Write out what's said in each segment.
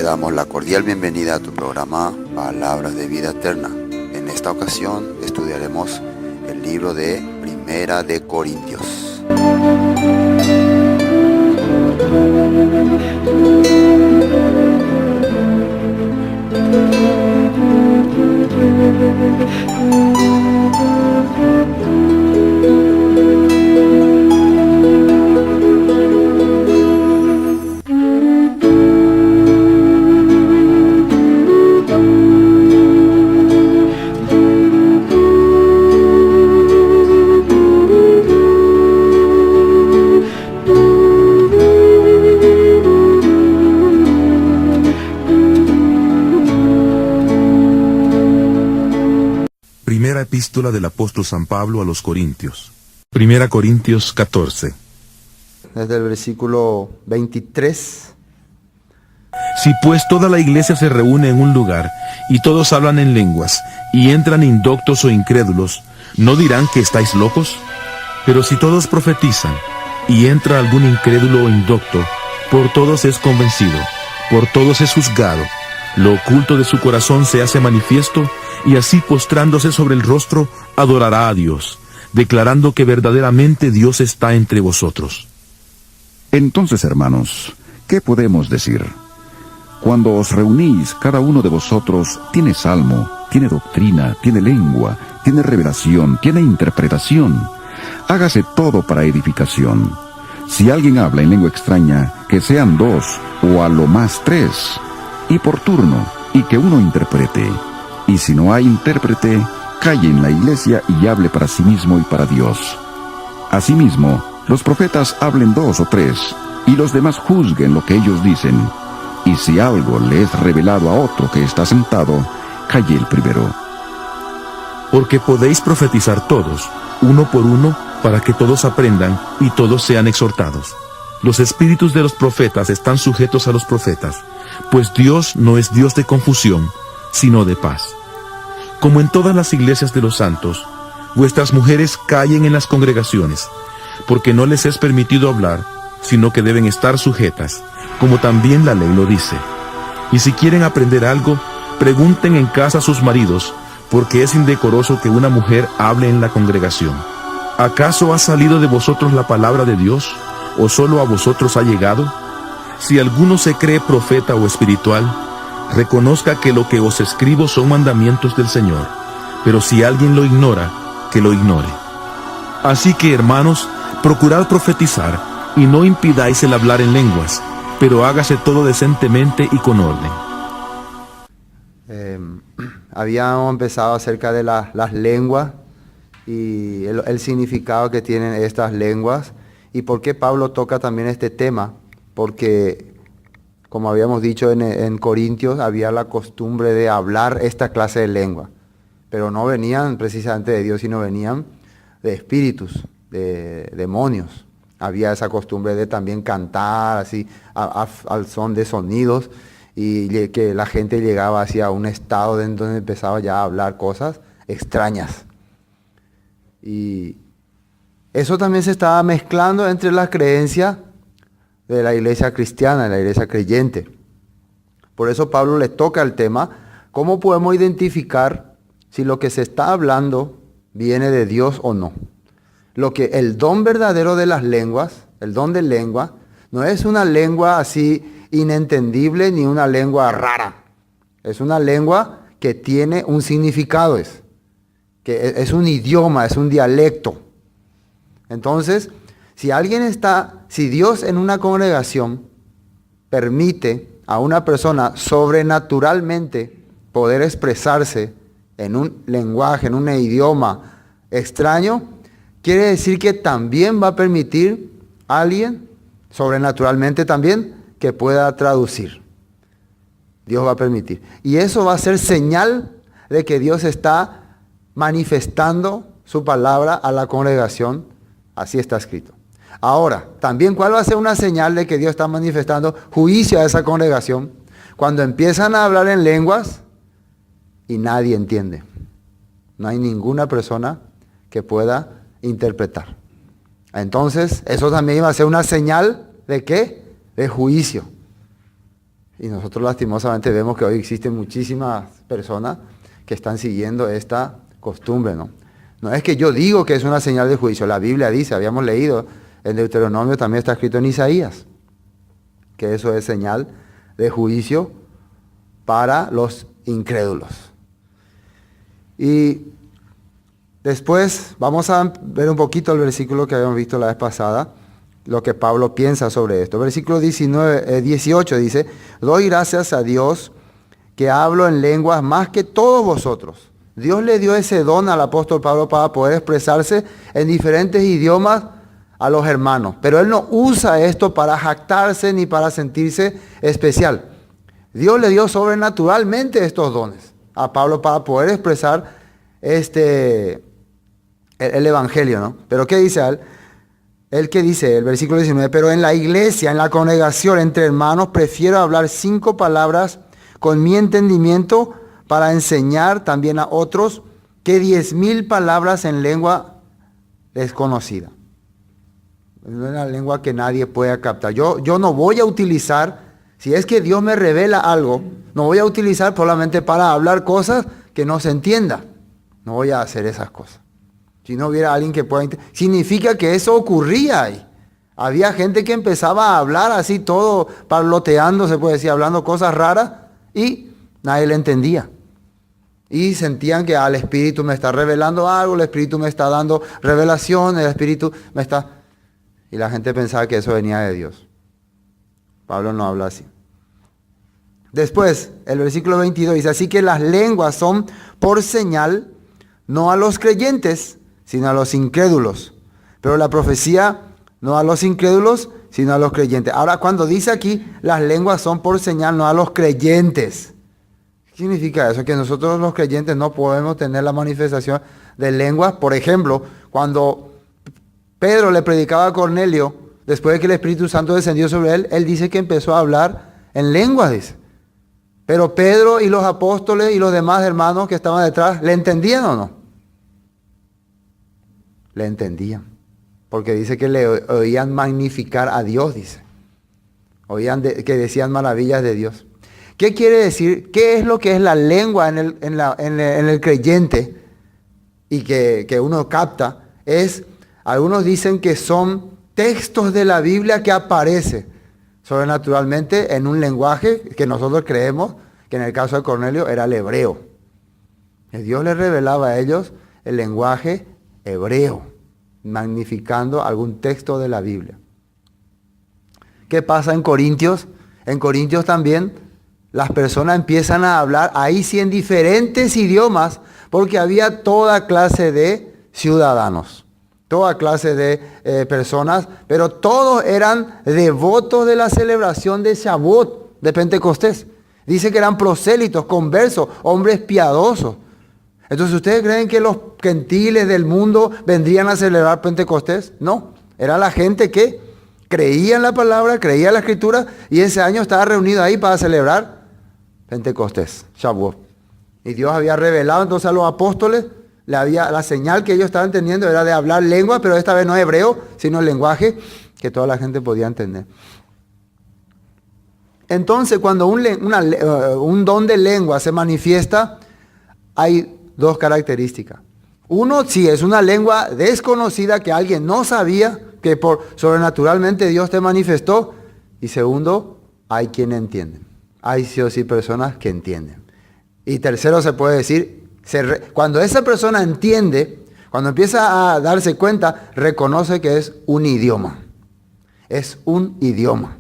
damos la cordial bienvenida a tu programa Palabras de Vida Eterna. En esta ocasión estudiaremos el libro de Primera de Corintios. Primera epístola del apóstol San Pablo a los Corintios. Primera Corintios 14. Desde el versículo 23. Si pues toda la iglesia se reúne en un lugar, y todos hablan en lenguas, y entran indoctos o incrédulos, ¿no dirán que estáis locos? Pero si todos profetizan, y entra algún incrédulo o indocto, por todos es convencido, por todos es juzgado, lo oculto de su corazón se hace manifiesto, y así postrándose sobre el rostro, adorará a Dios, declarando que verdaderamente Dios está entre vosotros. Entonces, hermanos, ¿qué podemos decir? Cuando os reunís, cada uno de vosotros tiene salmo, tiene doctrina, tiene lengua, tiene revelación, tiene interpretación. Hágase todo para edificación. Si alguien habla en lengua extraña, que sean 2, o a lo más 3, y por turno, y que uno interprete. Y si no hay intérprete, calle en la iglesia y hable para sí mismo y para Dios. Asimismo, los profetas hablen 2 o 3, y los demás juzguen lo que ellos dicen. Y si algo le es revelado a otro que está sentado, calle el primero. Porque podéis profetizar todos, uno por uno, para que todos aprendan y todos sean exhortados. Los espíritus de los profetas están sujetos a los profetas, pues Dios no es Dios de confusión, sino de paz. Como en todas las iglesias de los santos, vuestras mujeres callen en las congregaciones, porque no les es permitido hablar, sino que deben estar sujetas, como también la ley lo dice. Y si quieren aprender algo, pregunten en casa a sus maridos, porque es indecoroso que una mujer hable en la congregación. ¿Acaso ha salido de vosotros la palabra de Dios, o solo a vosotros ha llegado? Si alguno se cree profeta o espiritual, reconozca que lo que os escribo son mandamientos del Señor, pero si alguien lo ignora, que lo ignore. Así que, hermanos, procurad profetizar, y no impidáis el hablar en lenguas, pero hágase todo decentemente y con orden. Habíamos empezado acerca de las lenguas y el significado que tienen estas lenguas, y por qué Pablo toca también este tema, porque como habíamos dicho en Corintios, había la costumbre de hablar esta clase de lengua, pero no venían precisamente de Dios, sino venían de espíritus, de demonios. Había esa costumbre de también cantar así al son de sonidos, y que la gente llegaba hacia un estado en donde empezaba ya a hablar cosas extrañas. Y eso también se estaba mezclando entre las creencias de la iglesia cristiana, de la iglesia creyente. Por eso Pablo le toca el tema, ¿cómo podemos identificar si lo que se está hablando viene de Dios o no? El don verdadero de las lenguas, el don de lengua, no es una lengua así inentendible ni una lengua rara. Es una lengua que tiene un significado, que es un idioma, es un dialecto. Entonces, si Dios en una congregación permite a una persona sobrenaturalmente poder expresarse en un lenguaje, en un idioma extraño, quiere decir que también va a permitir a alguien, sobrenaturalmente también, que pueda traducir. Dios va a permitir. Y eso va a ser señal de que Dios está manifestando su palabra a la congregación. Así está escrito. Ahora, también, ¿cuál va a ser una señal de que Dios está manifestando juicio a esa congregación? Cuando empiezan a hablar en lenguas y nadie entiende. No hay ninguna persona que pueda interpretar. Entonces, eso también va a ser una señal ¿de qué? De juicio. Y nosotros lastimosamente vemos que hoy existen muchísimas personas que están siguiendo esta costumbre, ¿no? No es que yo digo que es una señal de juicio. La Biblia dice, habíamos leído en Deuteronomio, también está escrito en Isaías, que eso es señal de juicio para los incrédulos. Y después vamos a ver un poquito el versículo que habíamos visto la vez pasada, lo que Pablo piensa sobre esto. Versículo 18 dice, doy gracias a Dios que hablo en lenguas más que todos vosotros. Dios le dio ese don al apóstol Pablo para poder expresarse en diferentes idiomas a los hermanos. Pero él no usa esto para jactarse ni para sentirse especial. Dios le dio sobrenaturalmente estos dones a Pablo para poder expresar el evangelio, ¿no? Pero ¿qué dice él? ¿Qué dice? El versículo 19, pero en la iglesia, en la congregación, entre hermanos, prefiero hablar 5 palabras con mi entendimiento para enseñar también a otros que 10.000 palabras en lengua desconocida. Es una lengua que nadie pueda captar. Yo no voy a utilizar, si es que Dios me revela algo, no voy a utilizar solamente para hablar cosas que no se entienda. No voy a hacer esas cosas. Si no hubiera alguien que pueda... Significa que eso ocurría ahí. Había gente que empezaba a hablar así todo parloteando, se puede decir, hablando cosas raras y nadie le entendía. Y sentían que el Espíritu me está revelando algo, el Espíritu me está dando revelación, el Espíritu me está... Y la gente pensaba que eso venía de Dios. Pablo no habla así. Después, el versículo 22 dice, así que las lenguas son por señal, no a los creyentes, sino a los incrédulos. Pero la profecía no a los incrédulos, sino a los creyentes. Ahora, cuando dice aquí, las lenguas son por señal, no a los creyentes. ¿Qué significa eso? Que nosotros los creyentes no podemos tener la manifestación de lenguas. Por ejemplo, cuando Pedro le predicaba a Cornelio, después de que el Espíritu Santo descendió sobre él, él dice que empezó a hablar en lenguas, dice. Pero Pedro y los apóstoles y los demás hermanos que estaban detrás, ¿le entendían o no? Le entendían. Porque dice que le oían magnificar a Dios, dice. Oían que decían maravillas de Dios. ¿Qué quiere decir? ¿Qué es lo que es la lengua en el creyente? Y que uno capta. Algunos dicen que son textos de la Biblia que aparecen sobrenaturalmente en un lenguaje que nosotros creemos que en el caso de Cornelio era el hebreo. Que Dios les revelaba a ellos el lenguaje hebreo, magnificando algún texto de la Biblia. ¿Qué pasa en Corintios? En Corintios también las personas empiezan a hablar, ahí sí en diferentes idiomas, porque había toda clase de ciudadanos, toda clase de personas, pero todos eran devotos de la celebración de Shavuot, de Pentecostés. Dice que eran prosélitos, conversos, hombres piadosos. Entonces, ¿ustedes creen que los gentiles del mundo vendrían a celebrar Pentecostés? No, era la gente que creía en la palabra, creía en la Escritura, y ese año estaba reunido ahí para celebrar Pentecostés, Shavuot. Y Dios había revelado entonces a los apóstoles, la señal que ellos estaban teniendo era de hablar lengua, pero esta vez no hebreo, sino el lenguaje que toda la gente podía entender. Entonces, cuando un don de lengua se manifiesta, hay 2 características. Uno, si es una lengua desconocida que alguien no sabía, que sobrenaturalmente Dios te manifestó. Y segundo, hay quien entiende. Hay sí o sí personas que entienden. Y tercero, se puede decir, cuando esa persona entiende, cuando empieza a darse cuenta, reconoce que es un idioma. Es un idioma.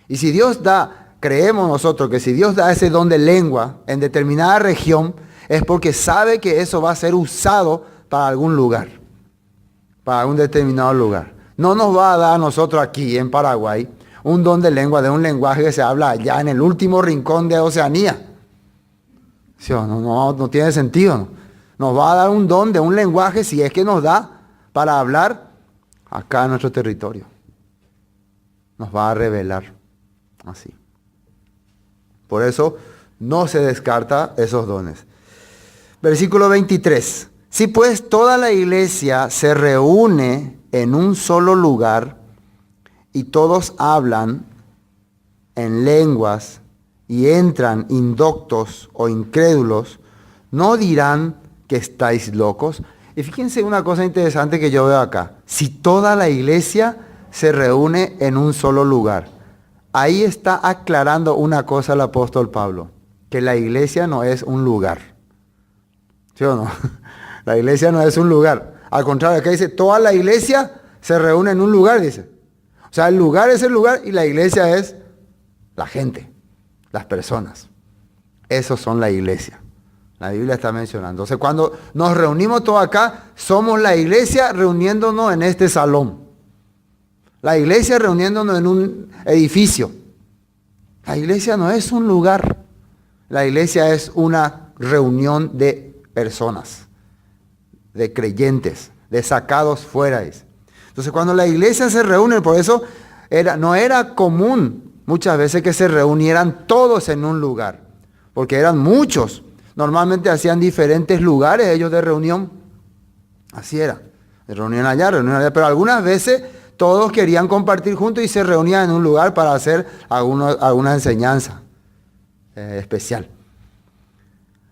Y si Dios creemos nosotros que si Dios da ese don de lengua en determinada región, es porque sabe que eso va a ser usado para algún lugar, para algún determinado lugar. No nos va a dar a nosotros aquí en Paraguay un don de lengua, de un lenguaje que se habla allá en el último rincón de Oceanía. ¿Sí? No tiene sentido. ¿No? Nos va a dar un don de un lenguaje, si es que nos da, para hablar acá en nuestro territorio. Nos va a revelar así. Por eso no se descarta esos dones. Versículo 23. Si pues toda la iglesia se reúne en un solo lugar y todos hablan en lenguas y entran indoctos o incrédulos, no dirán que estáis locos. Y fíjense una cosa interesante que yo veo acá. Si toda la iglesia se reúne en un solo lugar, ahí está aclarando una cosa el apóstol Pablo, que la iglesia no es un lugar. ¿Sí o no? La iglesia no es un lugar. Al contrario, acá dice, toda la iglesia se reúne en un lugar, dice. O sea, el lugar es el lugar y la iglesia es la gente, las personas. Esos son la iglesia. La Biblia está mencionando. Entonces, cuando nos reunimos todos acá, somos la iglesia reuniéndonos en este salón. La iglesia reuniéndonos en un edificio. La iglesia no es un lugar. La iglesia es una reunión de personas, de creyentes, de sacados fuera. Entonces, cuando la iglesia se reúne, por eso no era común muchas veces que se reunieran todos en un lugar, porque eran muchos. Normalmente hacían diferentes lugares ellos de reunión. Así era. De reunión allá, pero algunas veces todos querían compartir juntos y se reunían en un lugar para hacer alguna enseñanza especial.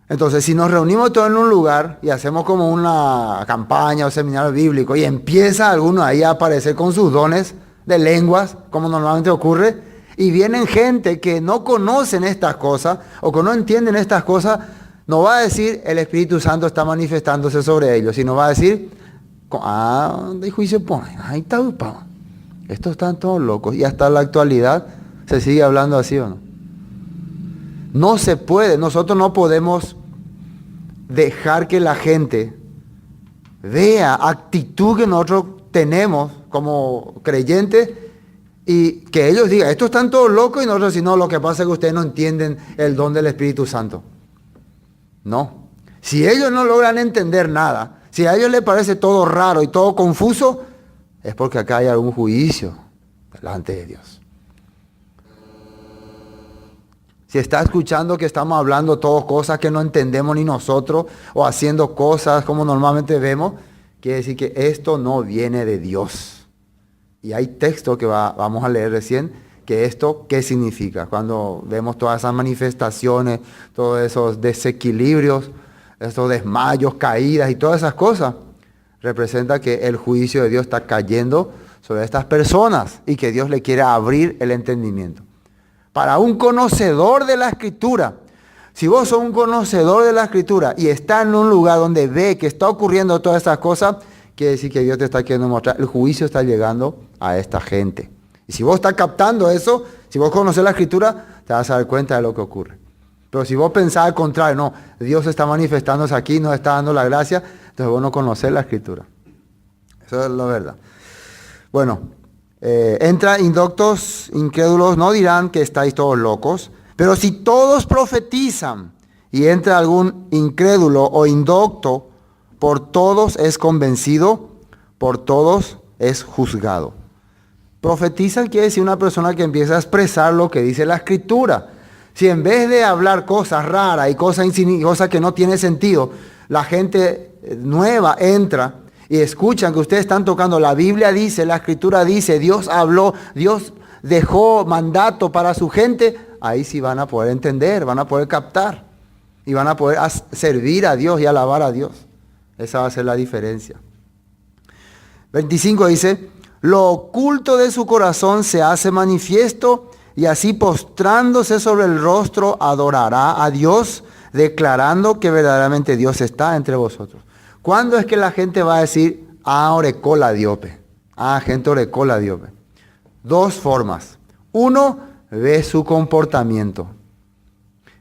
Entonces, si nos reunimos todos en un lugar y hacemos como una campaña o seminario bíblico y empieza alguno ahí a aparecer con sus dones de lenguas, como normalmente ocurre, y vienen gente que no conocen estas cosas o que no entienden estas cosas, no va a decir el Espíritu Santo está manifestándose sobre ellos, sino va a decir, de juicio pone, ahí está, estos están todos locos. Y hasta la actualidad se sigue hablando así, ¿o no? No se puede, nosotros no podemos dejar que la gente vea actitud que nosotros tenemos como creyentes y que ellos digan, estos están todos locos, y nosotros si no, lo que pasa es que ustedes no entienden el don del Espíritu Santo. No. Si ellos no logran entender nada, si a ellos les parece todo raro y todo confuso, es porque acá hay algún juicio delante de Dios. Si está escuchando que estamos hablando todos cosas que no entendemos ni nosotros, o haciendo cosas como normalmente vemos, quiere decir que esto no viene de Dios. Y hay texto que vamos a leer recién, que esto, ¿qué significa? Cuando vemos todas esas manifestaciones, todos esos desequilibrios, esos desmayos, caídas y todas esas cosas, representa que el juicio de Dios está cayendo sobre estas personas y que Dios le quiere abrir el entendimiento. Para un conocedor de la Escritura, si vos sos un conocedor de la Escritura y estás en un lugar donde ve que está ocurriendo todas estas cosas, quiere decir que Dios te está queriendo mostrar, el juicio está llegando a esta gente. Y si vos estás captando eso, si vos conoces la Escritura, te vas a dar cuenta de lo que ocurre. Pero si vos pensás al contrario, no, Dios está manifestándose aquí, nos está dando la gracia, entonces vos no conocés la Escritura. Eso es la verdad. Bueno, entra indoctos, incrédulos, no dirán que estáis todos locos, pero si todos profetizan y entra algún incrédulo o indocto, por todos es convencido, por todos es juzgado. Profetizan quiere decir una persona que empieza a expresar lo que dice la Escritura. Si en vez de hablar cosas raras y cosas que no tienen sentido, la gente nueva entra y escuchan que ustedes están tocando, la Biblia dice, la Escritura dice, Dios habló, Dios dejó mandato para su gente, ahí sí van a poder entender, van a poder captar y van a poder servir a Dios y alabar a Dios. Esa va a ser la diferencia. 25 dice, lo oculto de su corazón se hace manifiesto, y así postrándose sobre el rostro adorará a Dios, declarando que verdaderamente Dios está entre vosotros. ¿Cuándo es que la gente va a decir, orecó la diope? Gente orecó la diope. Dos formas. Uno, ve su comportamiento.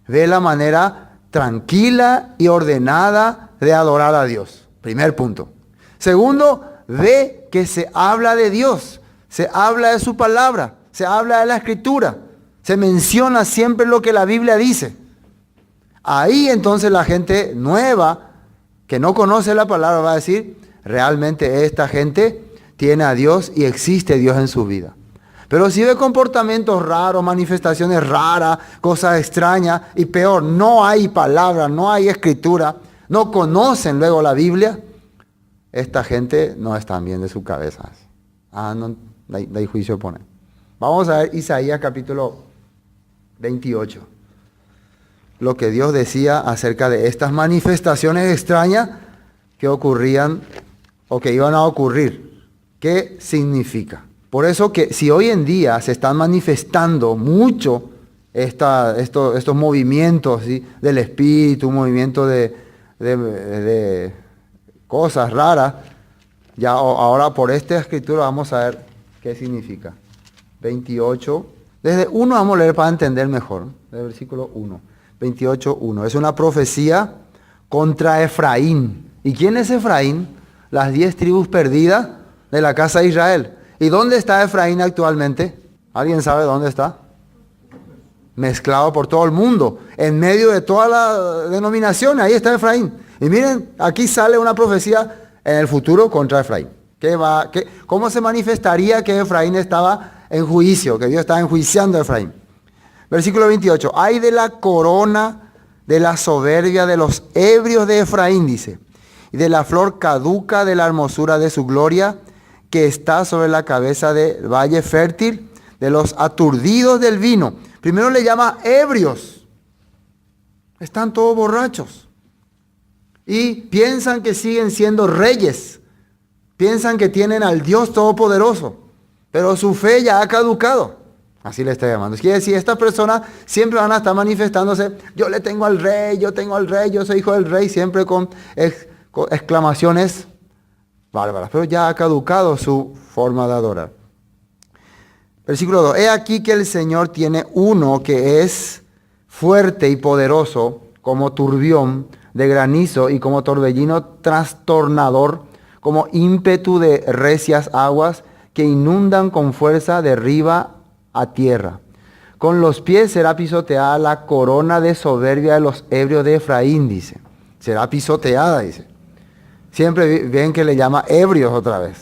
Ve la manera tranquila y ordenada de adorar a Dios. Primer punto. Segundo, ve que se habla de Dios, se habla de su palabra, se habla de la Escritura, se menciona siempre lo que la Biblia dice. Ahí entonces la gente nueva que no conoce la palabra va a decir, realmente esta gente tiene a Dios y existe Dios en su vida. Pero si ve comportamientos raros, manifestaciones raras, cosas extrañas y peor, no hay palabra, no hay Escritura, no conocen luego la Biblia, esta gente no está bien de su cabeza. No hay juicio pone. Vamos a ver Isaías capítulo 28. lo que Dios decía acerca de estas manifestaciones extrañas que ocurrían o que iban a ocurrir. ¿Qué significa? Por eso que si hoy en día se están manifestando mucho estos movimientos, ¿sí?, del espíritu, un movimiento de cosas raras, ya ahora por esta escritura vamos a ver qué significa. 28, desde 1 vamos a leer para entender mejor, del versículo 1. 28:1. Es una profecía contra Efraín. ¿Y quién es Efraín? Las 10 tribus perdidas de la casa de Israel. ¿Y dónde está Efraín actualmente? ¿Alguien sabe dónde está? Mezclado por todo el mundo, en medio de toda la denominación, ahí está Efraín. Y miren, aquí sale una profecía en el futuro contra Efraín. ¿Cómo se manifestaría que Efraín estaba en juicio, que Dios estaba enjuiciando a Efraín? Versículo 28. Ay de la corona de la soberbia de los ebrios de Efraín, dice, y de la flor caduca de la hermosura de su gloria, que está sobre la cabeza del valle fértil, de los aturdidos del vino. Primero le llama ebrios. Están todos borrachos. Y piensan que siguen siendo reyes. Piensan que tienen al Dios Todopoderoso. Pero su fe ya ha caducado. Así le está llamando. Quiere decir, estas personas siempre van a estar manifestándose. Yo le tengo al rey, yo tengo al rey, yo soy hijo del rey. Siempre con exclamaciones bárbaras. Pero ya ha caducado su forma de adorar. Versículo 2. He aquí que el Señor tiene uno que es fuerte y poderoso, como turbión de granizo y como torbellino trastornador, como ímpetu de recias aguas que inundan con fuerza de arriba a tierra. Con los pies será pisoteada la corona de soberbia de los ebrios de Efraín, dice. Será pisoteada, dice. Siempre ven que le llama ebrios otra vez.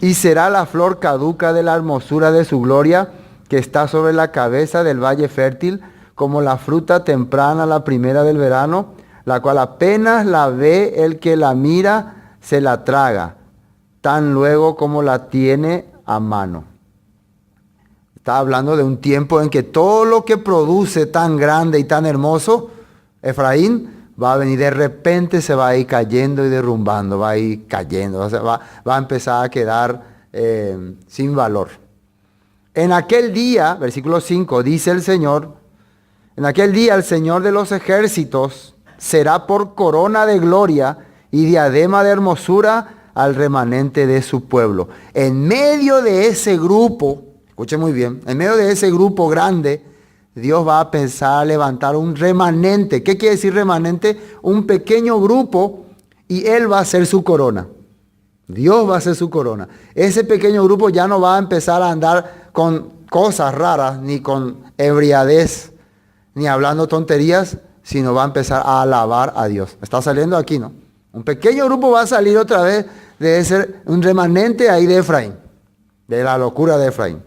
Y será la flor caduca de la hermosura de su gloria, que está sobre la cabeza del valle fértil, como la fruta temprana, la primera del verano, la cual apenas la ve el que la mira, se la traga, tan luego como la tiene a mano. Está hablando de un tiempo en que todo lo que produce tan grande y tan hermoso, Efraín, va a venir de repente, se va a ir cayendo y derrumbando, va a ir cayendo, o sea, va a empezar a quedar sin valor. En aquel día, versículo 5, dice el Señor, en aquel día el Señor de los ejércitos será por corona de gloria y diadema de hermosura al remanente de su pueblo. En medio de ese grupo, escuche muy bien, en medio de ese grupo grande, Dios va a pensar a levantar un remanente. ¿Qué quiere decir remanente? Un pequeño grupo y Él va a ser su corona. Dios va a ser su corona. Ese pequeño grupo ya no va a empezar a andar con cosas raras, ni con ebriadez, ni hablando tonterías, sino va a empezar a alabar a Dios. Está saliendo aquí, ¿no? Un pequeño grupo va a salir otra vez de ser un remanente ahí de Efraín, de la locura de Efraín.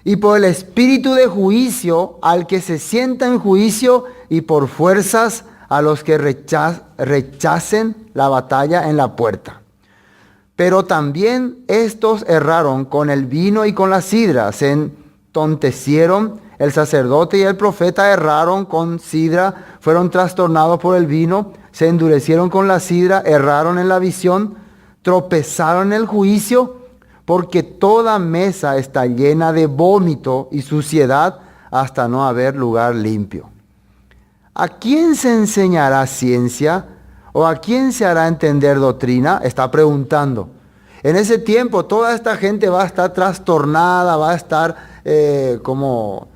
Y por el espíritu de juicio al que se sienta en juicio y por fuerzas a los que rechacen la batalla en la puerta. Pero también estos erraron con el vino y con la sidra, se entontecieron, el sacerdote y el profeta erraron con sidra, fueron trastornados por el vino, se endurecieron con la sidra, erraron en la visión, tropezaron en el juicio, porque toda mesa está llena de vómito y suciedad hasta no haber lugar limpio. ¿A quién se enseñará ciencia o a quién se hará entender doctrina? Está preguntando. En ese tiempo toda esta gente va a estar trastornada, va a estar como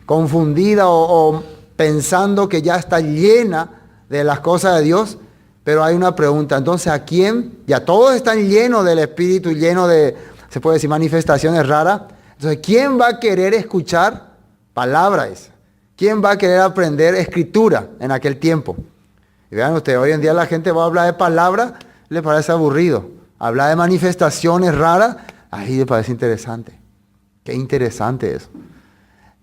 confundida o pensando que ya está llena de las cosas de Dios. Pero hay una pregunta, entonces, ¿a quién? Ya todos están llenos del Espíritu, llenos de, se puede decir, manifestaciones raras. Entonces, ¿quién va a querer escuchar palabras? ¿Quién va a querer aprender escritura en aquel tiempo? Y vean ustedes, hoy en día la gente va a hablar de palabras, le parece aburrido. Hablar de manifestaciones raras, ahí le parece interesante. Qué interesante eso.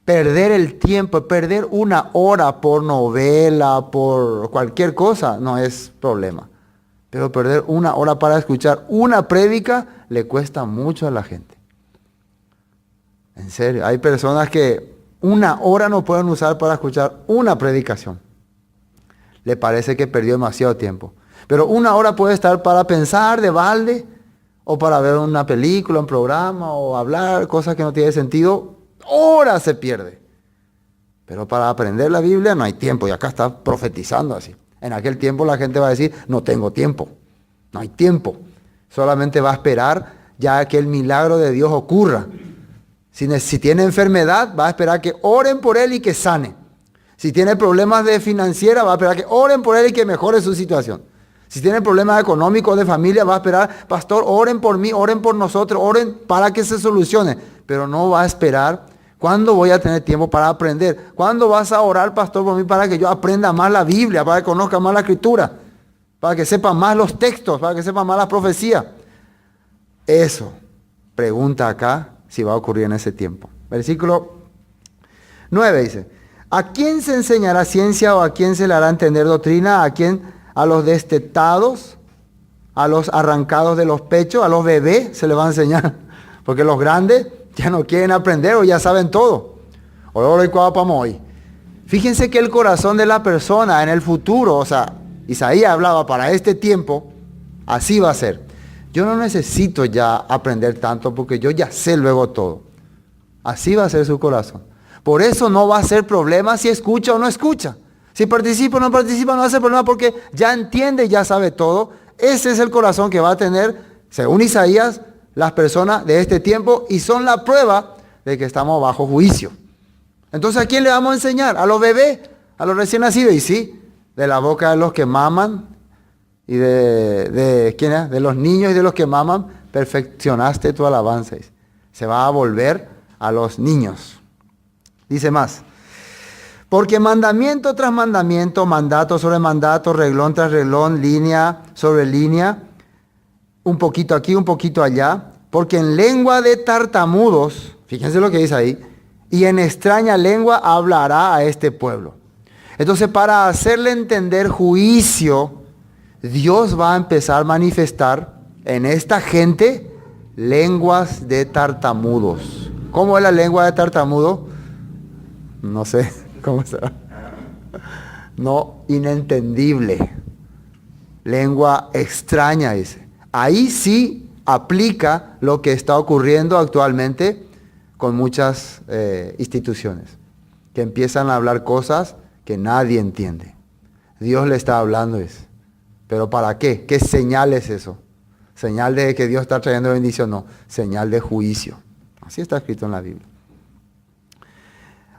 Perder el tiempo, perder una hora por novela, por cualquier cosa, no es problema. Pero perder una hora para escuchar una prédica le cuesta mucho a la gente. En serio, hay personas que 1 hora no pueden usar para escuchar una predicación. Le parece que perdió demasiado tiempo. Pero 1 hora puede estar para pensar de balde, o para ver una película, un programa, o hablar cosas que no tienen sentido. Horas se pierde. Pero para aprender la Biblia no hay tiempo. Y acá está profetizando así. En aquel tiempo la gente va a decir, no tengo tiempo. No hay tiempo. Solamente va a esperar ya que el milagro de Dios ocurra. Si tiene enfermedad, va a esperar que oren por él y que sane. Si tiene problemas de financiera, va a esperar que oren por él y que mejore su situación. Si tiene problemas económicos de familia, va a esperar, pastor, oren por mí, oren por nosotros, oren para que se solucione. Pero no va a esperar, ¿cuándo voy a tener tiempo para aprender? ¿Cuándo vas a orar, pastor, por mí para que yo aprenda más la Biblia, para que conozca más la Escritura, para que sepa más los textos, para que sepa más la profecía? Eso, pregunta acá si va a ocurrir en ese tiempo. Versículo 9 dice, ¿a quién se enseñará ciencia o a quién se le hará entender doctrina? ¿A quién? A los destetados, a los arrancados de los pechos, a los bebés se les va a enseñar. Porque los grandes ya no quieren aprender o ya saben todo. Fíjense que el corazón de la persona en el futuro, o sea, Isaías hablaba para este tiempo, así va a ser. Yo no necesito ya aprender tanto porque yo ya sé luego todo. Así va a ser su corazón. Por eso no va a ser problema si escucha o no escucha. Si participa o no participa, no hace problema porque ya entiende y ya sabe todo. Ese es el corazón que va a tener, según Isaías, las personas de este tiempo y son la prueba de que estamos bajo juicio. Entonces, ¿a quién le vamos a enseñar? ¿A los bebés? ¿A los recién nacidos? Y sí, de la boca de los que maman y ¿quién es? De los niños y de los que maman, perfeccionaste tu alabanza. Se va a volver a los niños. Dice más. Porque mandamiento tras mandamiento, mandato sobre mandato, reglón tras reglón, línea sobre línea, un poquito aquí, un poquito allá, porque en lengua de tartamudos, fíjense lo que dice ahí, y en extraña lengua hablará a este pueblo. Entonces, para hacerle entender juicio, Dios va a empezar a manifestar en esta gente lenguas de tartamudos. ¿Cómo es la lengua de tartamudo? No sé. ¿Cómo será? No, inentendible. Lengua extraña, dice. Ahí sí aplica lo que está ocurriendo actualmente con muchas instituciones, que empiezan a hablar cosas que nadie entiende. Dios le está hablando eso. ¿Pero para qué? ¿Qué señal es eso? ¿Señal de que Dios está trayendo bendición? No, señal de juicio. Así está escrito en la Biblia.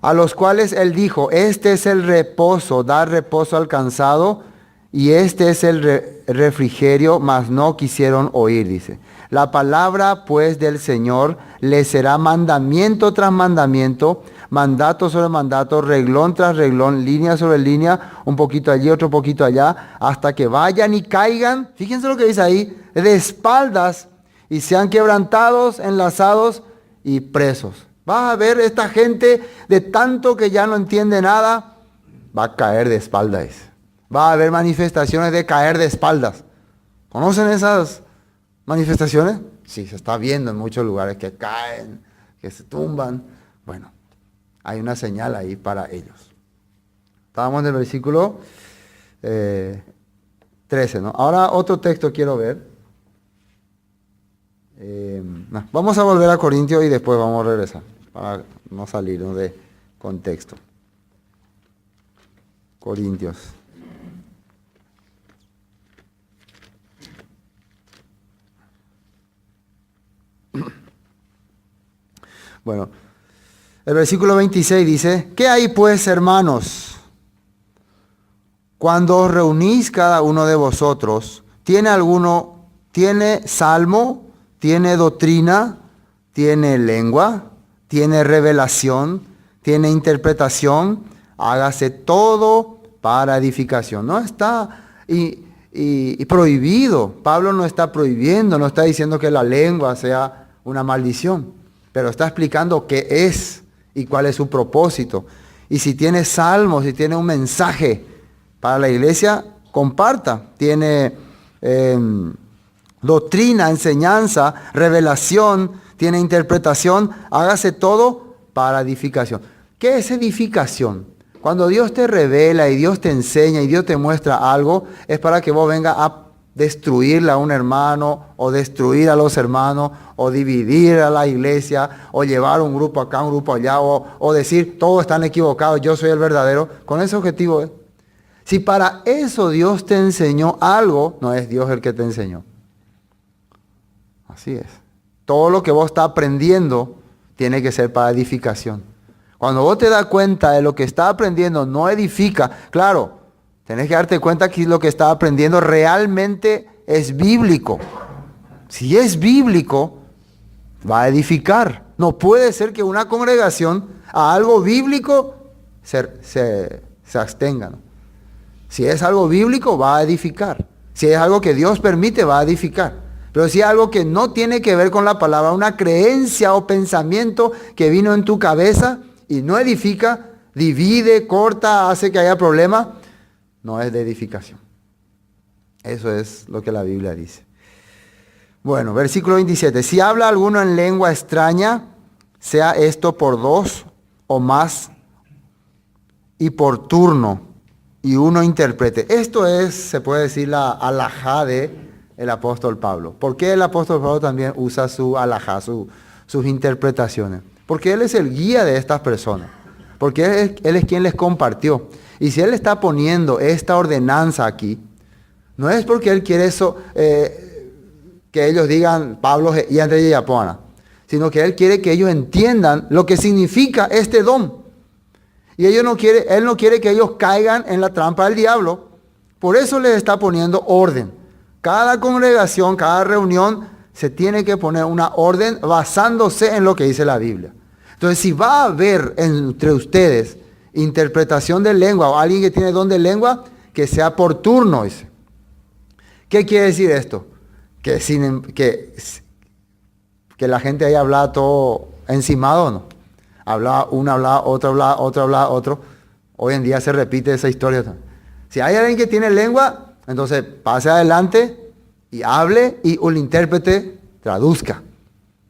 A los cuales él dijo, este es el reposo, dar reposo al cansado, y este es el refrigerio, mas no quisieron oír, dice. La palabra pues del Señor les será mandamiento tras mandamiento, mandato sobre mandato, reglón tras reglón, línea sobre línea, un poquito allí, otro poquito allá, hasta que vayan y caigan, fíjense lo que dice ahí, de espaldas, y sean quebrantados, enlazados y presos. Vas a ver esta gente de tanto que ya no entiende nada, va a caer de espaldas. Va a haber manifestaciones de caer de espaldas. ¿Conocen esas manifestaciones? Sí, se está viendo en muchos lugares que caen, que se tumban. Bueno, hay una señal ahí para ellos. Estábamos en el versículo 13, ¿no? Ahora otro texto quiero ver. Vamos a volver a Corintios y después vamos a regresar, para no salirnos de contexto. Corintios. Bueno, el versículo 26 dice, ¿qué hay pues, hermanos? Cuando os reunís cada uno de vosotros, ¿tiene salmo? ¿Tiene doctrina? ¿Tiene lengua? ¿Tiene revelación? ¿Tiene interpretación? Hágase todo para edificación. No está y prohibido. Pablo no está prohibiendo, no está diciendo que la lengua sea una maldición, pero está explicando qué es y cuál es su propósito. Y si tiene salmos, si tiene un mensaje para la iglesia, comparta. Tiene doctrina, enseñanza, revelación, tiene interpretación, hágase todo para edificación. ¿Qué es edificación? Cuando Dios te revela y Dios te enseña y Dios te muestra algo, es para que vos vengas a destruirle a un hermano, o destruir a los hermanos, o dividir a la iglesia, o llevar un grupo acá, un grupo allá, o decir todos están equivocados, yo soy el verdadero. Con ese objetivo es. Si para eso Dios te enseñó algo, no es Dios el que te enseñó. Así es. Todo lo que vos estás aprendiendo tiene que ser para edificación. Cuando vos te das cuenta de lo que estás aprendiendo no edifica, claro, tenés que darte cuenta que lo que estás aprendiendo realmente es bíblico. Si es bíblico, va a edificar. No puede ser que una congregación a algo bíblico se abstenga, ¿no? Si es algo bíblico, va a edificar. Si es algo que Dios permite, va a edificar. Pero si es algo que no tiene que ver con la palabra, una creencia o pensamiento que vino en tu cabeza y no edifica, divide, corta, hace que haya problemas, no es de edificación. Eso es lo que la Biblia dice. Bueno, versículo 27. Si habla alguno en lengua extraña, sea esto por 2 o más y por turno, y uno interprete. Esto es, se puede decir, la alajá del apóstol Pablo. ¿Por qué el apóstol Pablo también usa su alajá, sus interpretaciones? Porque él es el guía de estas personas. Porque él es quien les compartió. Y si él está poniendo esta ordenanza aquí, no es porque él quiere eso, que ellos digan Pablo y Andrés y Yapoana, sino que él quiere que ellos entiendan lo que significa este don. Y él no quiere que ellos caigan en la trampa del diablo. Por eso les está poniendo orden. Cada congregación, cada reunión, se tiene que poner una orden basándose en lo que dice la Biblia. Entonces, si va a haber entre ustedes interpretación de lengua o alguien que tiene don de lengua, que sea por turno, dice. ¿Qué quiere decir esto? Que la gente haya hablado todo encimado, ¿no? Hablaba uno, hablaba otro, hablaba otro, hablaba otro. Hoy en día se repite esa historia. Si hay alguien que tiene lengua, entonces pase adelante y hable y un intérprete traduzca.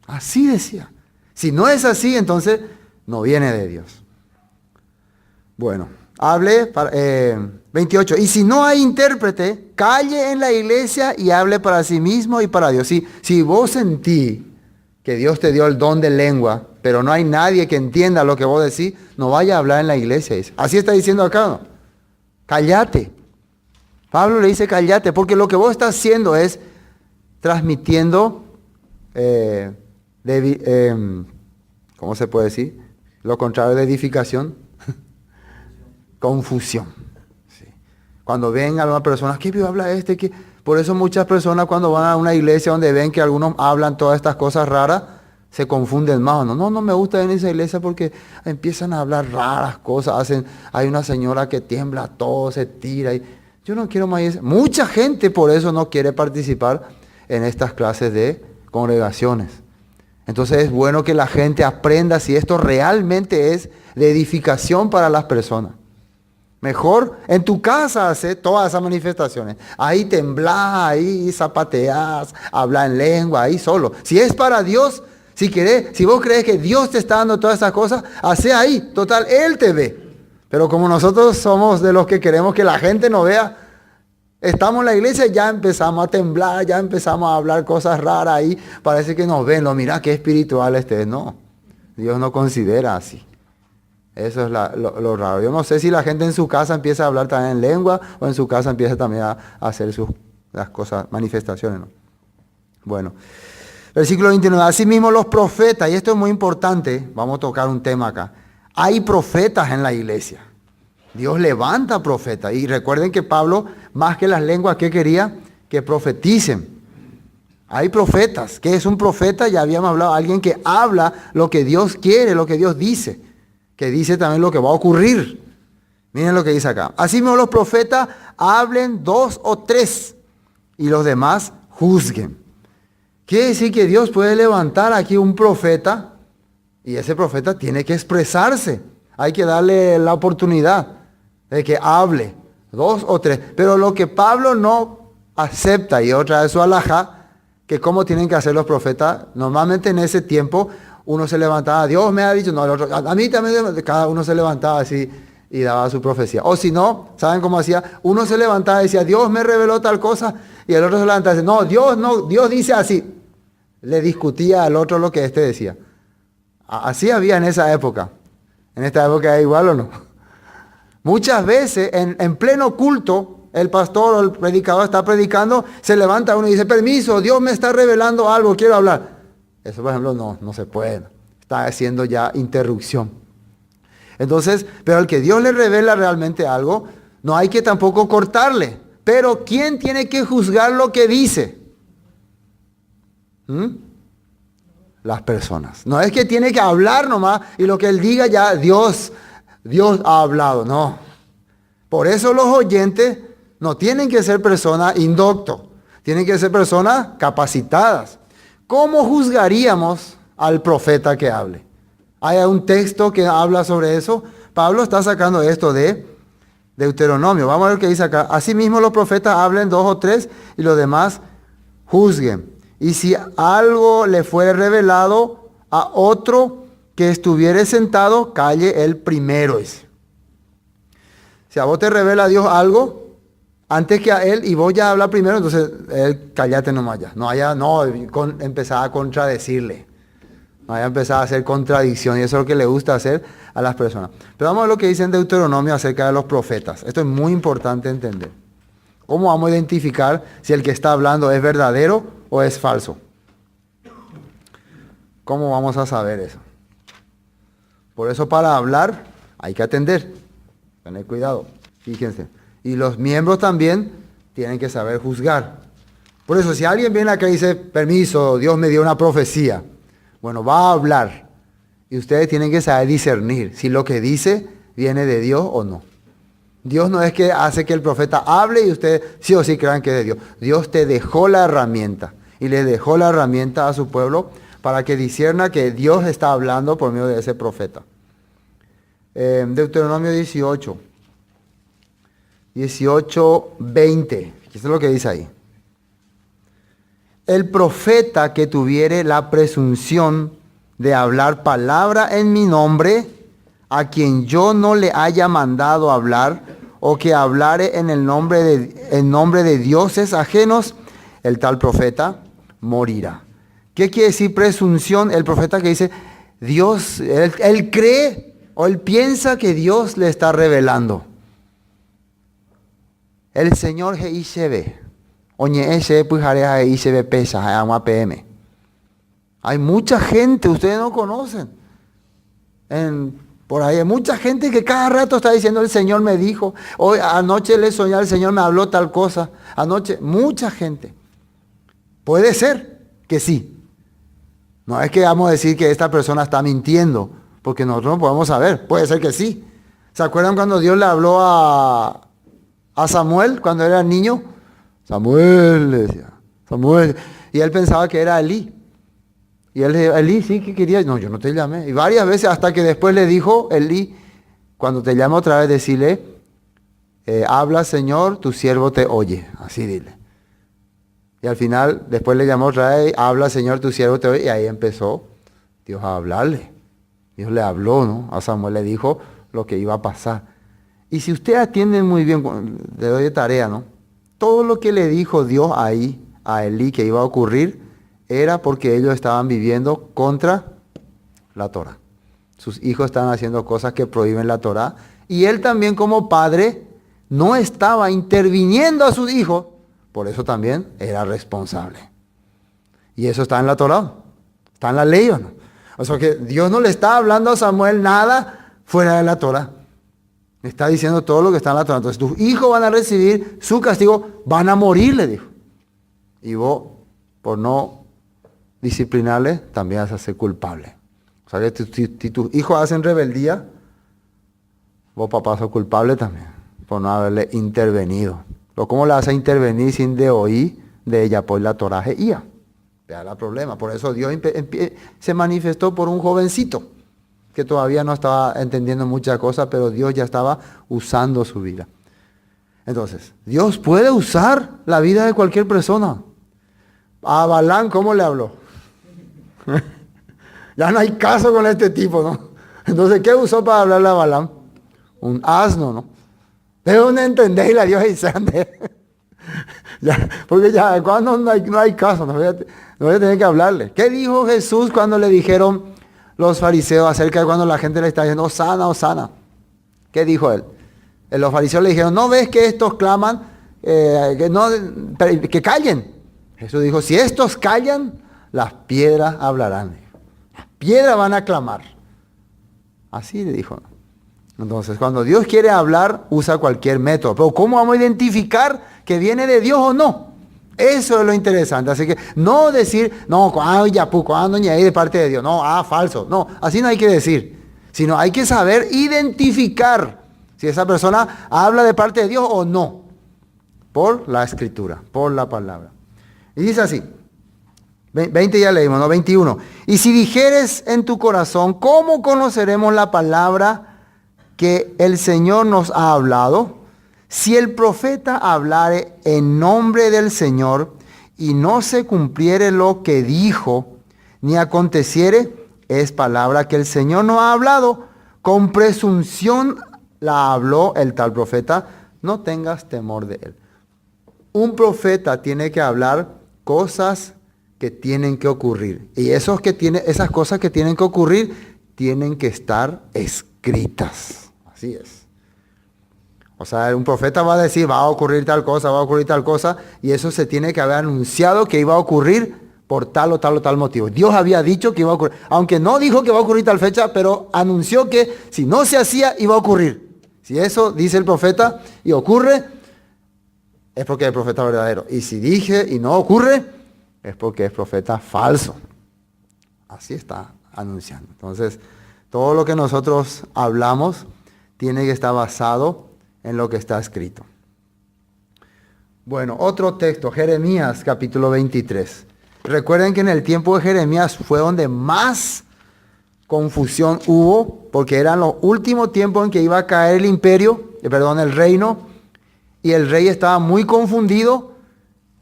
Así decía. Si no es así, entonces no viene de Dios. Bueno, hable, 28. Y si no hay intérprete, calle en la iglesia y hable para sí mismo y para Dios. Si vos sentís que Dios te dio el don de lengua, pero no hay nadie que entienda lo que vos decís, no vaya a hablar en la iglesia. Dice. Así está diciendo acá, ¿no? Cállate. Pablo le dice cállate, porque lo que vos estás haciendo es transmitiendo, ¿cómo se puede decir? Lo contrario de edificación, confusión. Sí. Cuando ven a algunas personas, ¿qué habla este? ¿Qué? Por eso muchas personas cuando van a una iglesia donde ven que algunos hablan todas estas cosas raras, se confunden más. No me gusta ir en esa iglesia porque empiezan a hablar raras cosas. Hay una señora que tiembla todo, se tira. Yo no quiero más ir. Mucha gente por eso no quiere participar en estas clases de congregaciones. Entonces es bueno que la gente aprenda si esto realmente es de edificación para las personas. Mejor en tu casa hace todas esas manifestaciones. Ahí temblás, ahí zapateás, habla en lengua, ahí solo. Si es para Dios, si vos crees que Dios te está dando todas esas cosas, hace ahí. Total, Él te ve. Pero como nosotros somos de los que queremos que la gente nos vea, estamos en la iglesia y ya empezamos a temblar, ya empezamos a hablar cosas raras ahí. Parece que nos ven, mira qué espiritual este es. No, Dios no considera así. Eso es lo raro. Yo no sé si la gente en su casa empieza a hablar también en lengua o en su casa empieza también a hacer las cosas, manifestaciones, ¿no? Bueno, versículo 29. Asimismo los profetas, y esto es muy importante, vamos a tocar un tema acá. Hay profetas en la iglesia. Dios levanta profetas. Y recuerden que Pablo, más que las lenguas, ¿qué quería? Que profeticen. Hay profetas. ¿Qué es un profeta? Ya habíamos hablado, alguien que habla lo que Dios quiere, lo que Dios dice. Que dice también lo que va a ocurrir. Miren lo que dice acá. Así mismo los profetas hablen 2 o 3 y los demás juzguen. Quiere decir que Dios puede levantar aquí un profeta y ese profeta tiene que expresarse. Hay que darle la oportunidad de que hable 2 o 3. Pero lo que Pablo no acepta, y otra vez su alajá, que cómo tienen que hacer los profetas, normalmente en ese tiempo uno se levantaba, Dios me ha dicho, no, el otro, a mí también, cada uno se levantaba así y daba su profecía. O si no, ¿saben cómo hacía? Uno se levantaba y decía, Dios me reveló tal cosa, y el otro se levantaba y decía, no, Dios dice así. Le discutía al otro lo que éste decía. Así había en esa época. ¿En esta época es igual o no? Muchas veces en pleno culto, el pastor o el predicador está predicando, se levanta uno y dice, permiso, Dios me está revelando algo, quiero hablar. Eso, por ejemplo, no se puede. Está haciendo ya interrupción. Entonces, pero al que Dios le revela realmente algo, no hay que tampoco cortarle. Pero ¿quién tiene que juzgar lo que dice? Las personas. No es que tiene que hablar nomás y lo que él diga ya Dios ha hablado, no. Por eso los oyentes no tienen que ser personas indoctos, tienen que ser personas capacitadas. ¿Cómo juzgaríamos al profeta que hable? Hay un texto que habla sobre eso. Pablo está sacando esto de Deuteronomio. Vamos a ver qué dice acá. Asimismo los profetas hablen 2 o 3 y los demás juzguen. Y si algo le fuere revelado a otro que estuviere sentado, calle él primero. Si a vos te revela Dios algo, antes que a él, y vos ya hablas primero, entonces él cállate nomás ya. Empezar a contradecirle. No vaya a empezar a hacer contradicción, y eso es lo que le gusta hacer a las personas. Pero vamos a ver lo que dice en Deuteronomio acerca de los profetas. Esto es muy importante entender. ¿Cómo vamos a identificar si el que está hablando es verdadero o es falso? ¿Cómo vamos a saber eso? Por eso para hablar hay que atender, tener cuidado, fíjense. Y los miembros también tienen que saber juzgar. Por eso si alguien viene acá y dice, permiso, Dios me dio una profecía. Bueno, va a hablar. Y ustedes tienen que saber discernir si lo que dice viene de Dios o no. Dios no es que hace que el profeta hable y ustedes sí o sí crean que es de Dios. Dios te dejó la herramienta y le dejó la herramienta a su pueblo para que discierna que Dios está hablando por medio de ese profeta. Deuteronomio 18, 20. Eso es lo que dice ahí. El profeta que tuviere la presunción de hablar palabra en mi nombre, a quien yo no le haya mandado hablar, o que hablare en nombre de dioses ajenos, el tal profeta morirá. ¿Qué quiere decir presunción? El profeta que dice, Dios, él cree o él piensa que Dios le está revelando. El Señor Jeishebe, hay mucha gente, ustedes no conocen. Por ahí hay mucha gente que cada rato está diciendo, el Señor me dijo, hoy anoche le soñé, el Señor me habló tal cosa. Anoche, mucha gente. Puede ser que sí. No es que vamos a decir que esta persona está mintiendo, porque nosotros no podemos saber. Puede ser que sí. ¿Se acuerdan cuando Dios le habló a Samuel cuando era niño? Samuel, le decía, Samuel. Y él pensaba que era Elí. Y él le dijo, Elí, sí, ¿qué querías? No, yo no te llamé. Y varias veces hasta que después le dijo, Elí, cuando te llame otra vez, decirle, habla Señor, tu siervo te oye. Así dile. Y al final, después le llamó otra vez, habla Señor, tu siervo te oye. Y ahí empezó Dios a hablarle. Dios le habló, ¿no? A Samuel le dijo lo que iba a pasar. Y si usted atiende muy bien, le doy de tarea, ¿no? Todo lo que le dijo Dios ahí a Elí que iba a ocurrir, era porque ellos estaban viviendo contra la Torá. Sus hijos estaban haciendo cosas que prohíben la Torá. Y él también como padre no estaba interviniendo a sus hijos. Por eso también era responsable. Y eso está en la Torá. Está en la ley, ¿o no? O sea que Dios no le está hablando a Samuel nada fuera de la Torá. Le está diciendo todo lo que está en la Torá. Entonces tus hijos van a recibir su castigo, van a morir, le dijo. Y vos, por no disciplinarle, también vas a ser culpable. O sea que si tus hijos hacen rebeldía, vos papá sos culpable también, por no haberle intervenido. Pero ¿cómo le vas a intervenir sin de oír de ella? Pues la Torá jeía. Vea el problema. Por eso Dios se manifestó por un jovencito que todavía no estaba entendiendo muchas cosas, pero Dios ya estaba usando su vida. Entonces, Dios puede usar la vida de cualquier persona. A Balán, ¿cómo le habló? Ya no hay caso con este tipo, ¿no? Entonces, ¿qué usó para hablarle a Balaam? Un asno, ¿no? ¿De dónde entendéis la Dios y ya, porque ya cuando no hay caso, no voy a tener que hablarle. ¿Qué dijo Jesús cuando le dijeron los fariseos acerca de cuando la gente le está diciendo, Hosana, Hosana? ¿Qué dijo él? Los fariseos le dijeron, ¿no ves que estos claman que callen? Jesús dijo, si estos callan, las piedras hablarán. Las piedras van a clamar. Así le dijo. Entonces, cuando Dios quiere hablar, usa cualquier método. Pero ¿cómo vamos a identificar que viene de Dios o no? Eso es lo interesante. Así que no decir, no, cuando ni ahí de parte de Dios. No, falso. No, así no hay que decir. Sino hay que saber identificar si esa persona habla de parte de Dios o no. Por la escritura, por la palabra. Y dice así. 20 ya leímos, ¿no? 21. Y si dijeres en tu corazón, ¿cómo conoceremos la palabra que el Señor nos ha hablado? Si el profeta hablare en nombre del Señor y no se cumpliere lo que dijo, ni aconteciere, es palabra que el Señor nos ha hablado. Con presunción la habló el tal profeta, no tengas temor de él. Un profeta tiene que hablar cosas que tienen que ocurrir. Y esas cosas que tienen que ocurrir tienen que estar escritas. Así es. O sea, un profeta va a decir, va a ocurrir tal cosa, y eso se tiene que haber anunciado que iba a ocurrir por tal o tal motivo. Dios había dicho que iba a ocurrir, aunque no dijo que va a ocurrir tal fecha, pero anunció que si no se hacía, iba a ocurrir. Si eso dice el profeta y ocurre, es porque es profeta verdadero. Y si dije y no ocurre, es porque es profeta falso. Así está anunciando. Entonces, todo lo que nosotros hablamos tiene que estar basado en lo que está escrito. Bueno, otro texto, Jeremías capítulo 23. Recuerden que en el tiempo de Jeremías fue donde más confusión hubo, porque eran los últimos tiempos en que iba a caer el reino, y el rey estaba muy confundido,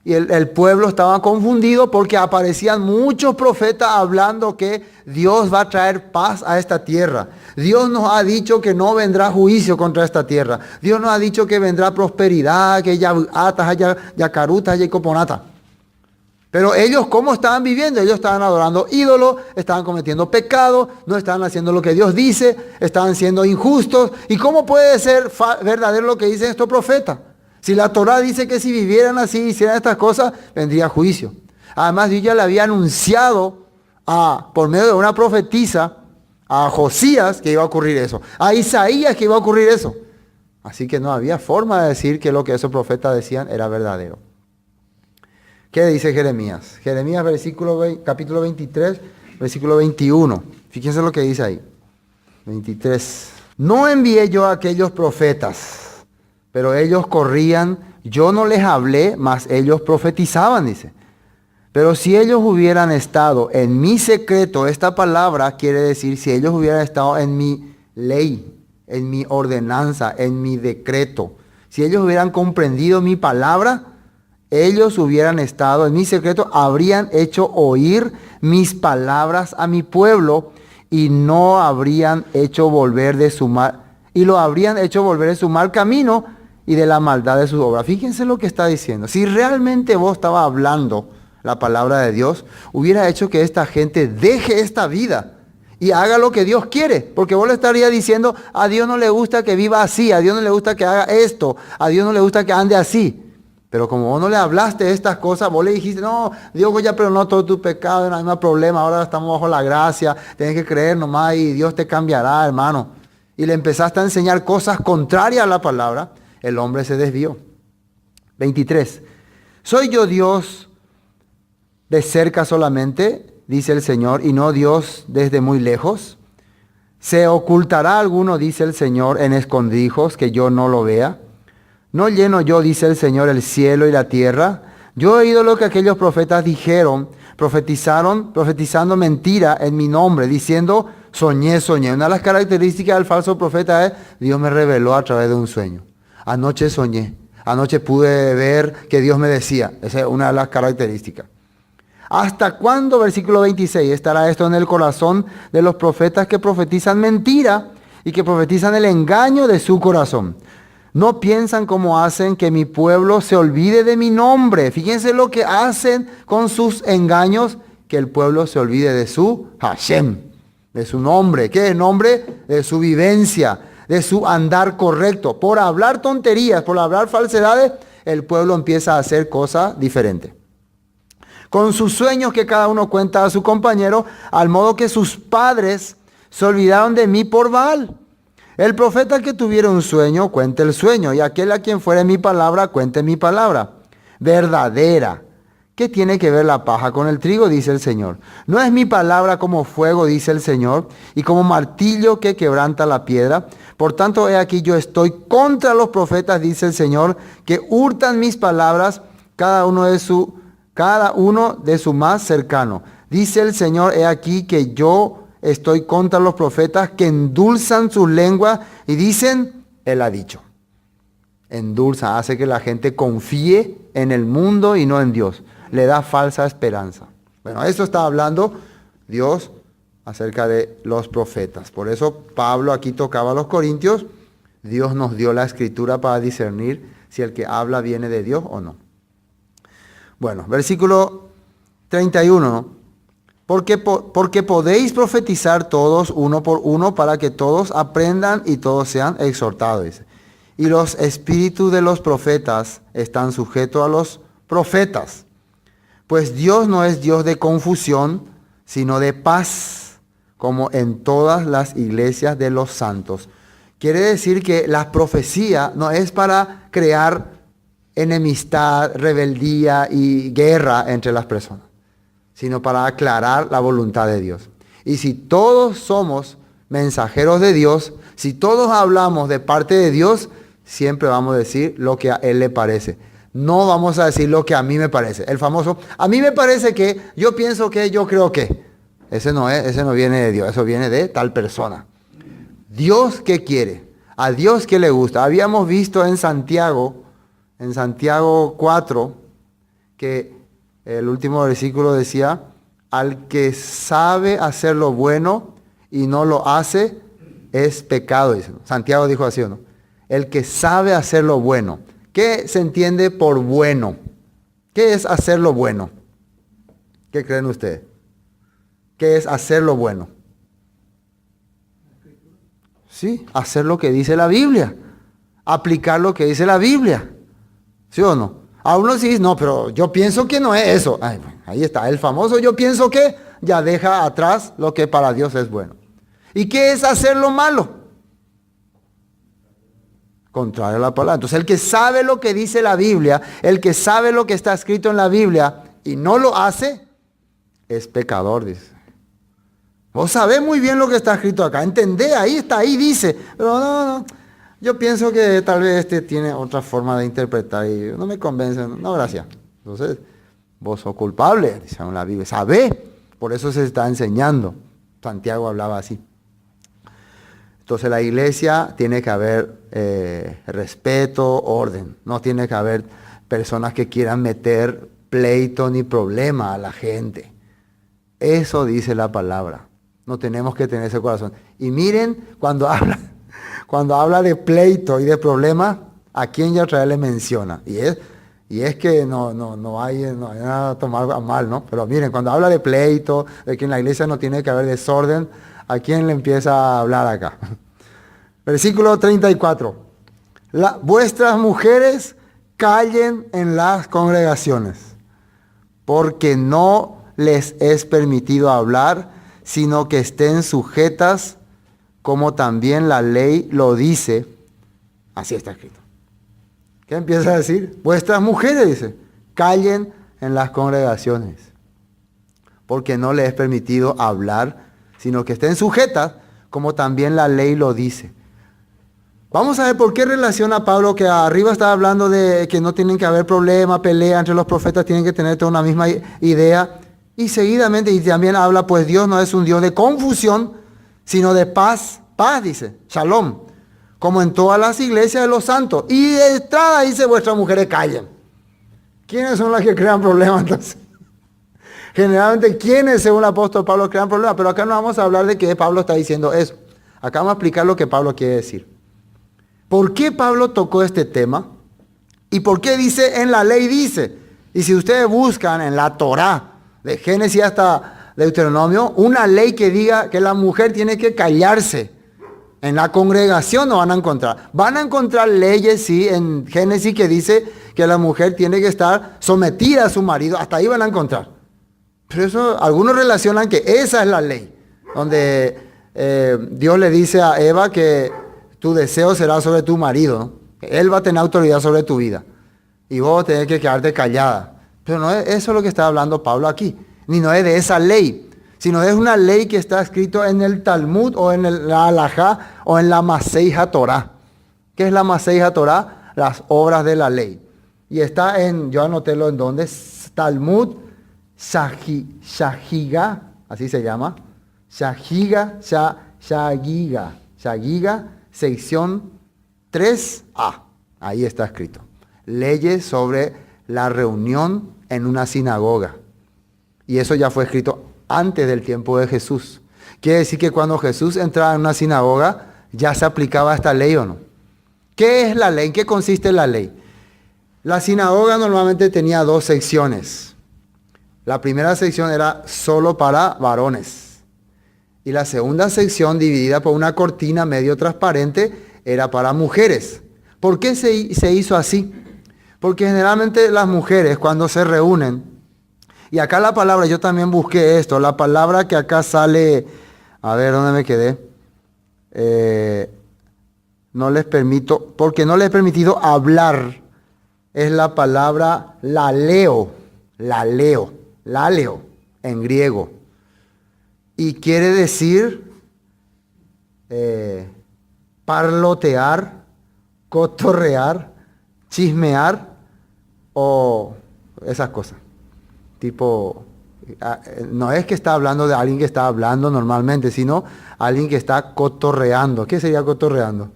y el pueblo estaba confundido porque aparecían muchos profetas hablando que Dios va a traer paz a esta tierra. Dios nos ha dicho que no vendrá juicio contra esta tierra. Dios nos ha dicho que vendrá prosperidad, que ya yacarutas, ya coponata. Pero ellos, ¿cómo estaban viviendo? Ellos estaban adorando ídolos, estaban cometiendo pecado, no estaban haciendo lo que Dios dice, estaban siendo injustos. ¿Y cómo puede ser verdadero lo que dicen estos profetas? Si la Torá dice que si vivieran así, hicieran estas cosas, vendría juicio. Además, Dios ya le había anunciado por medio de una profetisa a Josías que iba a ocurrir eso, a Isaías que iba a ocurrir eso. Así que no había forma de decir que lo que esos profetas decían era verdadero. ¿Qué dice Jeremías? Jeremías capítulo 23, versículo 21. Fíjense lo que dice ahí. 23. No envié yo a aquellos profetas, pero ellos corrían, yo no les hablé, mas ellos profetizaban, dice. Pero si ellos hubieran estado en mi secreto, esta palabra quiere decir, si ellos hubieran estado en mi ley, en mi ordenanza, en mi decreto, si ellos hubieran comprendido mi palabra, ellos hubieran estado en mi secreto, habrían hecho oír mis palabras a mi pueblo y no habrían hecho volver de su mal, y lo habrían hecho volver de su mal camino y de la maldad de sus obras. Fíjense lo que está diciendo. Si realmente vos estabas hablando la palabra de Dios, hubiera hecho que esta gente deje esta vida y haga lo que Dios quiere. Porque vos le estarías diciendo, a Dios no le gusta que viva así, a Dios no le gusta que haga esto, a Dios no le gusta que ande así. Pero como vos no le hablaste estas cosas, vos le dijiste, no, Dios ya perdonó todo tu pecado, no hay más problema, ahora estamos bajo la gracia, tenés que creer nomás y Dios te cambiará, hermano. Y le empezaste a enseñar cosas contrarias a la palabra, el hombre se desvió. 23. ¿Soy yo Dios de cerca solamente, dice el Señor, y no Dios desde muy lejos? ¿Se ocultará alguno, dice el Señor, en escondrijos que yo no lo vea? ¿No lleno yo, dice el Señor, el cielo y la tierra? Yo he oído lo que aquellos profetas dijeron, profetizando mentira en mi nombre, diciendo, soñé. Una de las características del falso profeta es, Dios me reveló a través de un sueño. Anoche soñé, anoche pude ver que Dios me decía. Esa es una de las características. ¿Hasta cuándo, versículo 26, estará esto en el corazón de los profetas que profetizan mentira y que profetizan el engaño de su corazón? No piensan como hacen que mi pueblo se olvide de mi nombre. Fíjense lo que hacen con sus engaños, que el pueblo se olvide de su Hashem, de su nombre. ¿Qué es nombre? De su vivencia, de su andar correcto. Por hablar tonterías, por hablar falsedades, el pueblo empieza a hacer cosas diferentes. Con sus sueños que cada uno cuenta a su compañero, al modo que sus padres se olvidaron de mí por Baal. El profeta que tuviera un sueño, cuente el sueño, y aquel a quien fuere mi palabra, cuente mi palabra. Verdadera. ¿Qué tiene que ver la paja con el trigo? Dice el Señor. ¿No es mi palabra como fuego, dice el Señor, y como martillo que quebranta la piedra? Por tanto, he aquí yo estoy contra los profetas, dice el Señor, que hurtan mis palabras, cada uno de su más cercano. Dice el Señor, he aquí que yo estoy contra los profetas que endulzan sus lenguas y dicen, Él ha dicho. Endulza, hace que la gente confíe en el mundo y no en Dios. Le da falsa esperanza. Bueno, esto está hablando Dios acerca de los profetas. Por eso Pablo aquí tocaba a los corintios. Dios nos dio la escritura para discernir si el que habla viene de Dios o no. Bueno, versículo 31, ¿no? Porque podéis profetizar todos uno por uno para que todos aprendan y todos sean exhortados. Dice. Y los espíritus de los profetas están sujetos a los profetas. Pues Dios no es Dios de confusión, sino de paz, como en todas las iglesias de los santos. Quiere decir que la profecía no es para crear enemistad, rebeldía y guerra entre las personas, sino para aclarar la voluntad de Dios. Y si todos somos mensajeros de Dios, si todos hablamos de parte de Dios, siempre vamos a decir lo que a Él le parece. No vamos a decir lo que a mí me parece. El famoso, a mí me parece que, yo pienso que, yo creo que. Ese no viene de Dios, eso viene de tal persona. Dios, ¿qué quiere? A Dios, ¿qué le gusta? Habíamos visto en Santiago 4, que el último versículo decía, al que sabe hacer lo bueno y no lo hace, es pecado. Dice. Santiago dijo así, ¿o no? El que sabe hacer lo bueno. ¿Qué se entiende por bueno? ¿Qué es hacer lo bueno? ¿Qué creen ustedes? ¿Qué es hacer lo bueno? Sí, hacer lo que dice la Biblia. Aplicar lo que dice la Biblia. ¿Sí o no? A uno sí, no, pero yo pienso que no es eso. Ay, bueno, ahí está, el famoso yo pienso que ya deja atrás lo que para Dios es bueno. ¿Y qué es hacer lo malo? Contrario a la palabra. Entonces el que sabe lo que dice la Biblia, el que sabe lo que está escrito en la Biblia y no lo hace, es pecador, dice. Vos sabés muy bien lo que está escrito acá, entendés, ahí está, ahí dice, pero no, yo pienso que tal vez este tiene otra forma de interpretar y no me convence, no, gracias. Entonces, vos sos culpable, dice en la Biblia, sabés, por eso se está enseñando. Santiago hablaba así. Entonces la iglesia tiene que haber respeto, orden. No tiene que haber personas que quieran meter pleito ni problema a la gente. Eso dice la palabra. No tenemos que tener ese corazón. Y miren, cuando habla de pleito y de problema, ¿a quién ya otra vez le menciona? Y es que no hay nada a tomar a mal, ¿no? Pero miren, cuando habla de pleito, de que en la iglesia no tiene que haber desorden, ¿a quién le empieza a hablar acá? Versículo 34. Vuestras mujeres callen en las congregaciones, porque no les es permitido hablar, sino que estén sujetas, como también la ley lo dice. Así está escrito. ¿Qué empieza a decir? Vuestras mujeres, dice, callen en las congregaciones, porque no les es permitido hablar, sino que estén sujetas, como también la ley lo dice. Vamos a ver por qué relaciona Pablo, que arriba está hablando de que no tienen que haber problema, pelea entre los profetas, tienen que tener toda una misma idea. Y seguidamente, y también habla, pues Dios no es un Dios de confusión, sino de paz. Paz, dice, shalom, como en todas las iglesias de los santos. Y de entrada dice, vuestras mujeres callen. ¿Quiénes son las que crean problemas entonces? Generalmente, ¿quiénes según el apóstol Pablo crean problemas? Pero acá no vamos a hablar de que Pablo está diciendo eso. Acá vamos a explicar lo que Pablo quiere decir. ¿Por qué Pablo tocó este tema? ¿Y por qué dice en la ley dice? Y si ustedes buscan en la Torá, de Génesis hasta Deuteronomio, una ley que diga que la mujer tiene que callarse, en la congregación no van a encontrar. Van a encontrar leyes, sí, en Génesis que dice que la mujer tiene que estar sometida a su marido. Hasta ahí van a encontrar. Pero eso, algunos relacionan que esa es la ley, donde Dios le dice a Eva que tu deseo será sobre tu marido, ¿no? Él va a tener autoridad sobre tu vida. Y vos tenés que quedarte callada. Pero no es eso lo que está hablando Pablo aquí. Ni no es de esa ley. Sino es una ley que está escrito en el Talmud o en la Halajá o en la Maseija Torá. ¿Qué es la Maseija Torá? Las obras de la ley. Y está en, yo anotélo en donde, Talmud Shagiga, así se llama. Shagiga, sección 3a. Ahí está escrito. Leyes sobre la reunión en una sinagoga. Y eso ya fue escrito antes del tiempo de Jesús. Quiere decir que cuando Jesús entraba en una sinagoga, ya se aplicaba esta ley o no. ¿Qué es la ley? ¿En qué consiste la ley? La sinagoga normalmente tenía dos secciones. La primera sección era solo para varones. Y la segunda sección, dividida por una cortina medio transparente, era para mujeres. ¿Por qué se hizo así? Porque generalmente las mujeres cuando se reúnen, y acá la palabra, yo también busqué esto, la palabra que acá sale, a ver, ¿dónde me quedé? No les permito, porque no les he permitido hablar, es la palabra laleo, en griego. Y quiere decir parlotear, cotorrear, chismear o esas cosas. Tipo, no es que está hablando de alguien que está hablando normalmente, sino alguien que está cotorreando. ¿Qué sería cotorreando?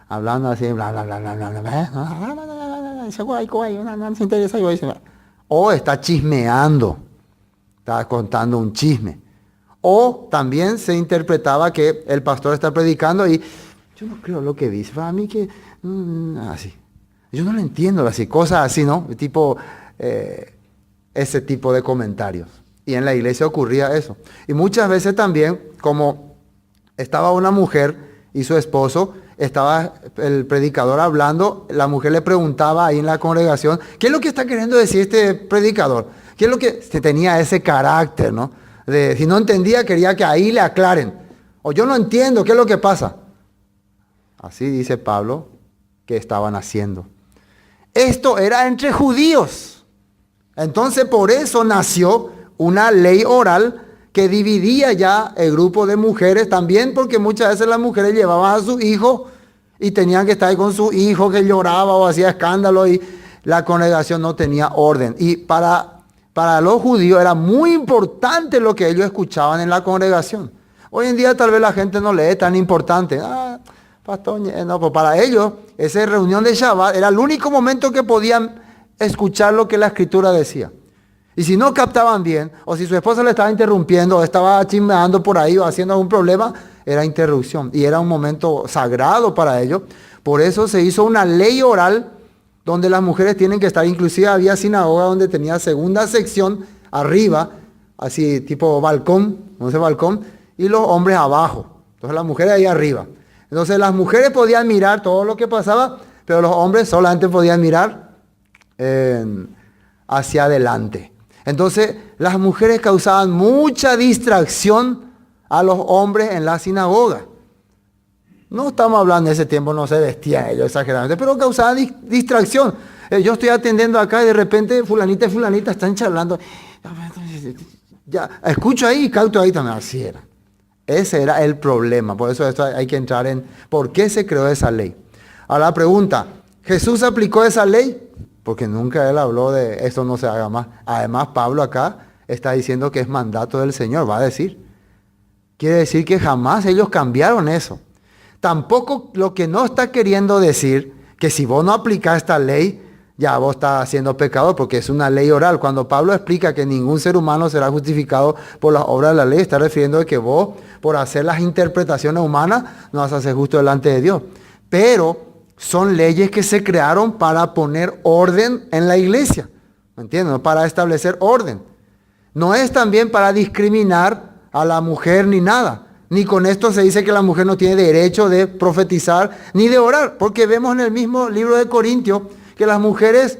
Hablando así, bla, bla, bla, bla, bla, bla. O está chismeando, está contando un chisme. O también se interpretaba que el pastor está predicando y yo no creo lo que dice. Para mí que, así. Yo no lo entiendo, así, cosas así, ¿no? Tipo, ese tipo de comentarios. Y en la iglesia ocurría eso. Y muchas veces también, como estaba una mujer y su esposo, estaba el predicador hablando, la mujer le preguntaba ahí en la congregación, ¿qué es lo que está queriendo decir este predicador? ¿Qué es lo que tenía ese carácter, ¿no? Si no entendía, quería que ahí le aclaren. O yo no entiendo, ¿qué es lo que pasa? Así dice Pablo que estaban haciendo. Esto era entre judíos. Entonces por eso nació una ley oral que dividía ya el grupo de mujeres también, porque muchas veces las mujeres llevaban a su hijo y tenían que estar ahí con su hijo que lloraba o hacía escándalo y la congregación no tenía orden. Y para los judíos era muy importante lo que ellos escuchaban en la congregación. Hoy en día tal vez la gente no le es tan importante. Pastor, no, pues para ellos esa reunión de Shabbat era el único momento que podían escuchar lo que la escritura decía. Y si no captaban bien, o si su esposa le estaba interrumpiendo, o estaba chismeando por ahí, o haciendo algún problema, era interrupción. Y era un momento sagrado para ellos. Por eso se hizo una ley oral donde las mujeres tienen que estar. Inclusive había sinagoga donde tenía segunda sección arriba, así tipo balcón, no sé, balcón, y los hombres abajo. Entonces las mujeres ahí arriba. Entonces las mujeres podían mirar todo lo que pasaba, pero los hombres solamente podían mirar hacia adelante. Entonces las mujeres causaban mucha distracción a los hombres en la sinagoga. No estamos hablando de ese tiempo, no se vestían ellos exageradamente, pero causaban distracción. Yo estoy atendiendo acá y de repente fulanita y fulanita están charlando. Ya, escucho ahí y cauto ahí también. Así era. Ese era el problema. Por eso esto hay que entrar en por qué se creó esa ley. Ahora la pregunta, ¿Jesús aplicó esa ley? Porque nunca él habló de esto no se haga más. Además, Pablo acá está diciendo que es mandato del Señor, va a decir. Quiere decir que jamás ellos cambiaron eso. Tampoco lo que no está queriendo decir, que si vos no aplicás esta ley, ya vos estás haciendo pecado porque es una ley oral. Cuando Pablo explica que ningún ser humano será justificado por las obras de la ley, está refiriendo a que vos, por hacer las interpretaciones humanas, no vas a ser justo delante de Dios. Pero son leyes que se crearon para poner orden en la iglesia. ¿Me entiendes? Para establecer orden. No es también para discriminar a la mujer ni nada. Ni con esto se dice que la mujer no tiene derecho de profetizar ni de orar. Porque vemos en el mismo libro de Corintios que las mujeres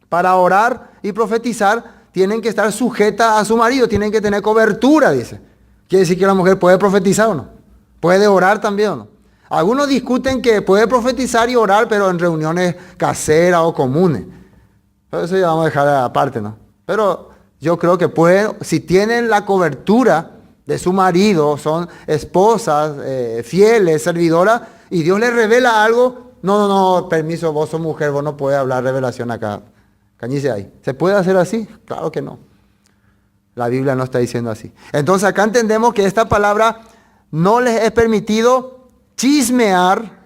para orar y profetizar tienen que estar sujetas a su marido. Tienen que tener cobertura, dice. Quiere decir que la mujer puede profetizar o no. Puede orar también o no. Algunos discuten que puede profetizar y orar, pero en reuniones caseras o comunes. Pero eso ya vamos a dejar aparte, ¿no? Pero yo creo que pueden, si tienen la cobertura de su marido, son esposas, fieles, servidoras, y Dios les revela algo, no, permiso, vos sos mujer, vos no podés hablar revelación acá. Cañice ahí. ¿Se puede hacer así? Claro que no. La Biblia no está diciendo así. Entonces acá entendemos que esta palabra no les es permitido chismear,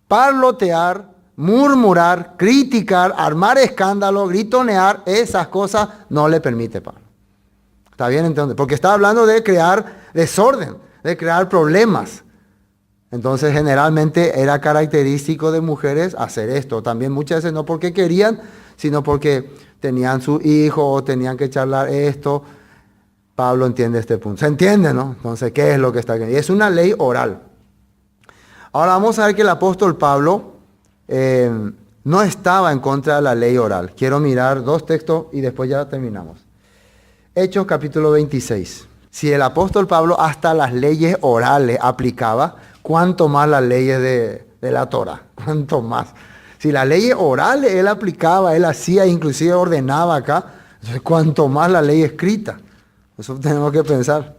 parlotear, murmurar, criticar, armar escándalo, gritonear, esas cosas no le permite Pablo. ¿Está bien entonces? Porque está hablando de crear desorden, de crear problemas. Entonces generalmente era característico de mujeres hacer esto. También muchas veces no porque querían, sino porque tenían su hijo o tenían que charlar esto. Pablo entiende este punto. ¿Se entiende, no? Entonces, ¿qué es lo que está aquí? Es una ley oral. Ahora vamos a ver que el apóstol Pablo no estaba en contra de la ley oral. Quiero mirar dos textos y después ya terminamos. Hechos capítulo 26. Si el apóstol Pablo hasta las leyes orales aplicaba, ¿cuánto más las leyes de la Torah? ¿Cuánto más? Si las leyes orales él aplicaba, él hacía, inclusive ordenaba acá, entonces cuánto más la ley escrita. Eso tenemos que pensar.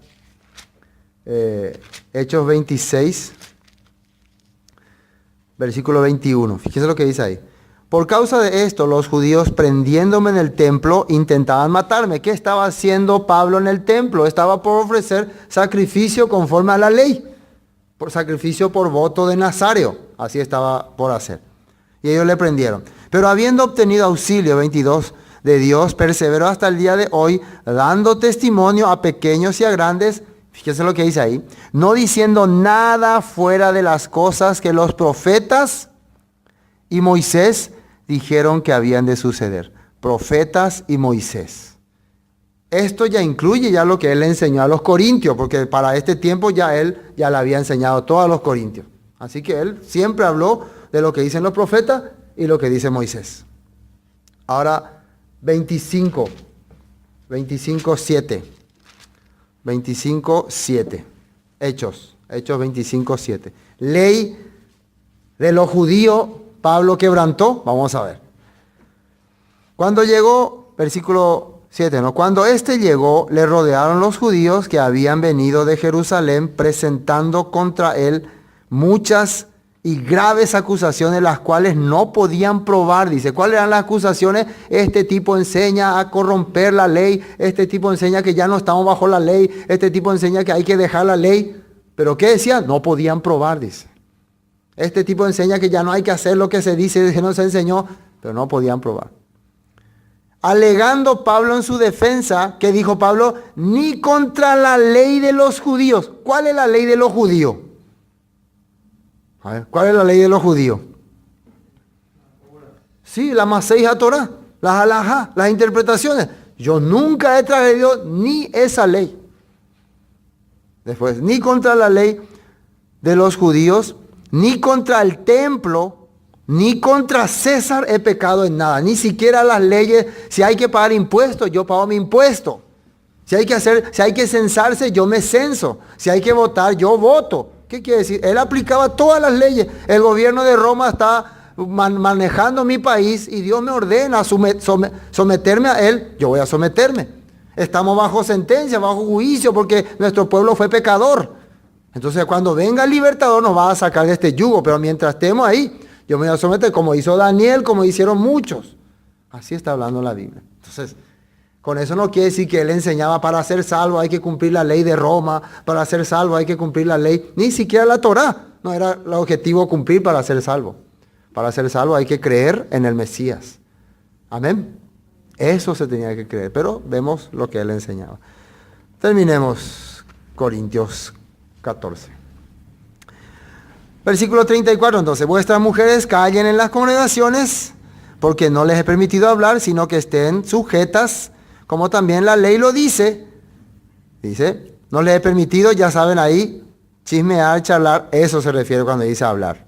Hechos 26, versículo 21. Fíjese lo que dice ahí. Por causa de esto, los judíos, prendiéndome en el templo, intentaban matarme. ¿Qué estaba haciendo Pablo en el templo? Estaba por ofrecer sacrificio conforme a la ley. Por sacrificio por voto de Nazareo. Así estaba por hacer. Y ellos le prendieron. Pero habiendo obtenido auxilio, 22, de Dios, perseveró hasta el día de hoy, dando testimonio a pequeños y a grandes. Fíjese lo que dice ahí. No diciendo nada fuera de las cosas que los profetas y Moisés dijeron que habían de suceder. Profetas y Moisés. Esto ya incluye ya lo que él enseñó a los corintios, porque para este tiempo ya él ya le había enseñado todo a los corintios. Así que él siempre habló de lo que dicen los profetas y lo que dice Moisés. Ahora 25:7. 25:7. Hechos 25:7. Ley de los judíos, Pablo quebrantó. Vamos a ver. Cuando llegó, versículo 7, ¿no? Cuando éste llegó, le rodearon los judíos que habían venido de Jerusalén, presentando contra él muchas y graves acusaciones, las cuales no podían probar. Dice, ¿cuáles eran las acusaciones? Este tipo enseña a corromper la ley, este tipo enseña que ya no estamos bajo la ley, este tipo enseña que hay que dejar la ley. ¿Pero qué decía? No podían probar, dice. Este tipo enseña que ya no hay que hacer lo que se dice, que no se enseñó, pero no podían probar. Alegando Pablo en su defensa, ¿qué dijo Pablo? Ni contra la ley de los judíos. ¿Cuál es la ley de los judíos? A ver, ¿cuál es la ley de los judíos? Sí, la Maseja Torah, las halajá, las interpretaciones. Yo nunca he traído ni esa ley. Después, ni contra la ley de los judíos, ni contra el templo, ni contra César he pecado en nada. Ni siquiera las leyes, si hay que pagar impuestos, yo pago mi impuesto. Si hay que censarse, yo me censo. Si hay que votar, yo voto. ¿Qué quiere decir? Él aplicaba todas las leyes. El gobierno de Roma está manejando mi país y Dios me ordena someterme a él. Yo voy a someterme. Estamos bajo sentencia, bajo juicio, porque nuestro pueblo fue pecador. Entonces cuando venga el libertador nos va a sacar de este yugo. Pero mientras estemos ahí, yo me voy a someter como hizo Daniel, como hicieron muchos. Así está hablando la Biblia. Entonces, con eso no quiere decir que él enseñaba para ser salvo hay que cumplir la ley de Roma, para ser salvo hay que cumplir la ley, ni siquiera la Torá. No era el objetivo cumplir para ser salvo. Para ser salvo hay que creer en el Mesías. Amén. Eso se tenía que creer, pero vemos lo que él enseñaba. Terminemos Corintios 14. Versículo 34, entonces, vuestras mujeres callen en las congregaciones, porque no les he permitido hablar, sino que estén sujetas, como también la ley lo dice. Dice, no les he permitido, ya saben ahí, chismear, charlar, eso se refiere cuando dice hablar.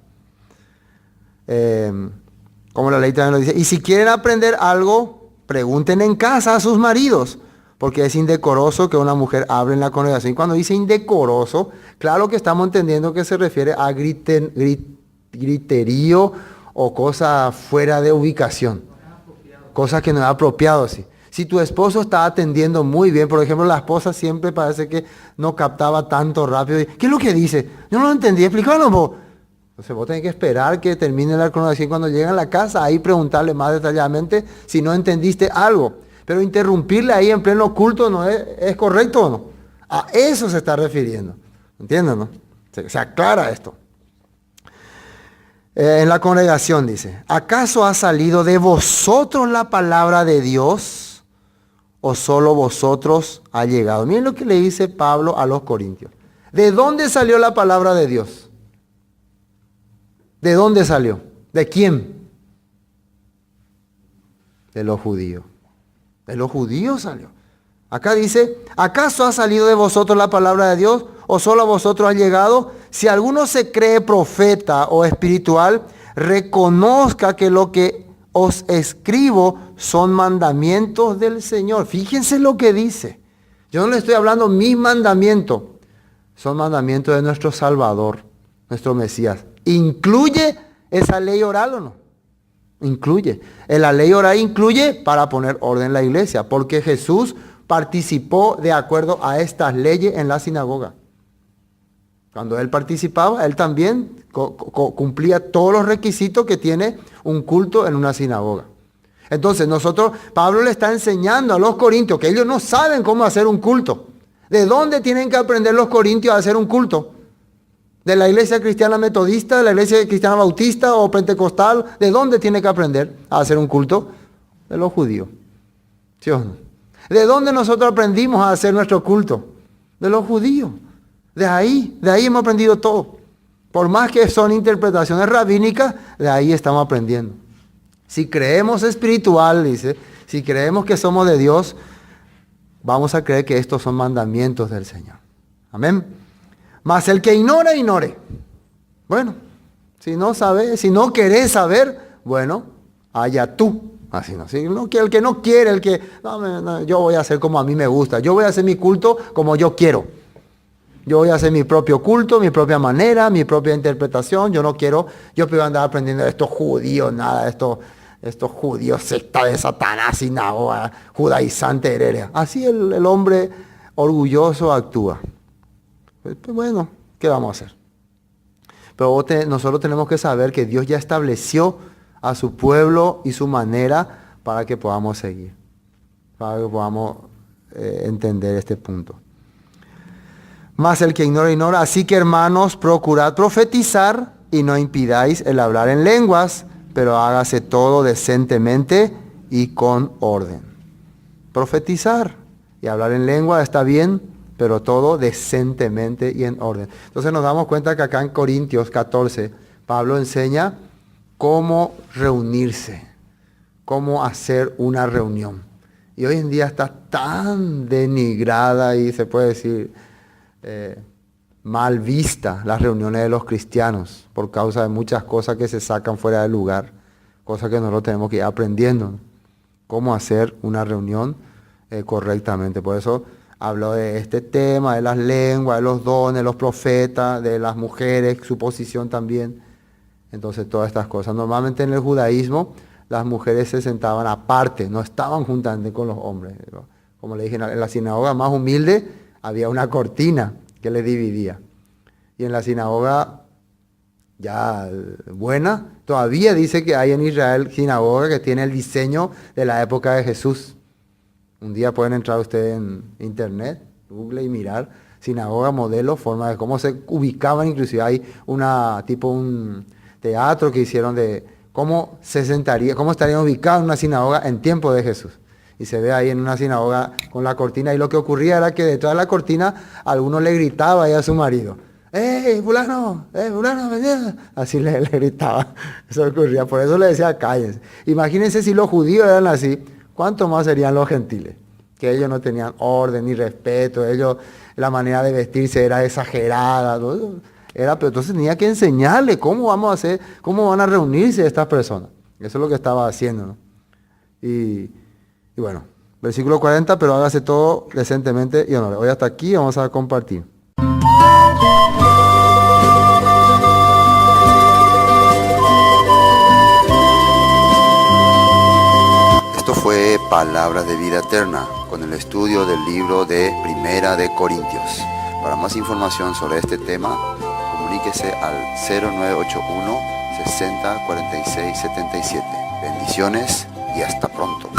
Como la ley también lo dice. Y si quieren aprender algo, pregunten en casa a sus maridos, porque es indecoroso que una mujer hable en la congregación. Y cuando dice indecoroso, claro que estamos entendiendo que se refiere a griterío o cosa fuera de ubicación. Cosas que no es apropiado, sí. Si tu esposo está atendiendo muy bien, por ejemplo, la esposa siempre parece que no captaba tanto rápido. ¿Qué es lo que dice? Yo no lo entendí, explícalo vos. Entonces vos tenés que esperar que termine la congregación. Cuando lleguen a la casa, ahí preguntarle más detalladamente si no entendiste algo. Pero interrumpirle ahí en pleno culto no es correcto o no. A eso se está refiriendo. ¿Entienden, no? Se aclara esto. En la congregación dice, ¿acaso ha salido de vosotros la palabra de Dios o solo vosotros ha llegado? Miren lo que le dice Pablo a los corintios. ¿De dónde salió la palabra de Dios? ¿De dónde salió? ¿De quién? De los judíos. De los judíos salió. Acá dice, ¿acaso ha salido de vosotros la palabra de Dios o solo a vosotros ha llegado? Si alguno se cree profeta o espiritual, reconozca que lo que os escribo son mandamientos del Señor. Fíjense lo que dice. Yo no le estoy hablando mis mandamientos. Son mandamientos de nuestro Salvador, nuestro Mesías. ¿Incluye esa ley oral o no? Incluye. La ley oral incluye para poner orden en la iglesia, porque Jesús participó de acuerdo a estas leyes en la sinagoga. Cuando él participaba, él también cumplía todos los requisitos que tiene un culto en una sinagoga. Entonces Pablo le está enseñando a los corintios que ellos no saben cómo hacer un culto. ¿De dónde tienen que aprender los corintios a hacer un culto? ¿De la iglesia cristiana metodista, de la iglesia cristiana bautista o pentecostal? ¿De dónde tiene que aprender a hacer un culto? De los judíos. ¿Sí o no? ¿De dónde nosotros aprendimos a hacer nuestro culto? De los judíos. De ahí hemos aprendido todo. Por más que son interpretaciones rabínicas, de ahí estamos aprendiendo. Si creemos espiritual, dice, si creemos que somos de Dios, vamos a creer que estos son mandamientos del Señor. Amén. Mas el que ignora, ignore. Bueno, si no sabes, si no querés saber, bueno, allá tú. Así no, si no, el que no quiere, el que, no, yo voy a hacer como a mí me gusta. Yo voy a hacer mi culto como yo quiero. Yo voy a hacer mi propio culto, mi propia manera, mi propia interpretación. Yo puedo andar aprendiendo de estos judíos, nada, estos judíos secta de Satanás, sinagoga, judaizante, heredia. Así el hombre orgulloso actúa. Pues bueno, ¿qué vamos a hacer? Pero nosotros tenemos que saber que Dios ya estableció a su pueblo y su manera para que podamos seguir, para que podamos entender este punto. Mas el que ignora, ignora. Así que, hermanos, procurad profetizar y no impidáis el hablar en lenguas, pero hágase todo decentemente y con orden. Profetizar y hablar en lengua está bien, pero todo decentemente y en orden. Entonces nos damos cuenta que acá en Corintios 14, Pablo enseña cómo reunirse, cómo hacer una reunión. Y hoy en día está tan denigrada y se puede decir mal vista las reuniones de los cristianos por causa de muchas cosas que se sacan fuera del lugar, cosas que nosotros tenemos que ir aprendiendo, cómo hacer una reunión correctamente. Por eso hablo de este tema, de las lenguas, de los dones, los profetas, de las mujeres, su posición también. Entonces todas estas cosas. Normalmente en el judaísmo las mujeres se sentaban aparte, no estaban juntamente con los hombres. Como le dije, en la sinagoga más humilde había una cortina que les dividía. Y en la sinagoga ya buena, todavía dice que hay en Israel sinagoga que tiene el diseño de la época de Jesús. Un día pueden entrar ustedes en internet, Google y mirar sinagoga, modelo, forma de cómo se ubicaban. Inclusive hay un teatro que hicieron de cómo se sentaría, cómo estarían ubicados en una sinagoga en tiempo de Jesús. Y se ve ahí en una sinagoga con la cortina, y lo que ocurría era que detrás de la cortina alguno le gritaba ahí a su marido: fulano, ven". Así le gritaba. Eso ocurría, por eso le decía: cállense. Imagínense si los judíos eran así, ¿cuánto más serían los gentiles? Que ellos no tenían orden ni respeto, ellos, la manera de vestirse era exagerada, todo era, pero entonces tenía que enseñarle cómo vamos a hacer, cómo van a reunirse estas personas. Eso es lo que estaba haciendo, ¿no? Y bueno, versículo 40, pero hágase todo decentemente y honor. Hoy hasta aquí vamos a compartir. Esto fue Palabras de Vida Eterna, con el estudio del libro de Primera de Corintios. Para más información sobre este tema, comuníquese al 0981 60 46 77. Bendiciones y hasta pronto.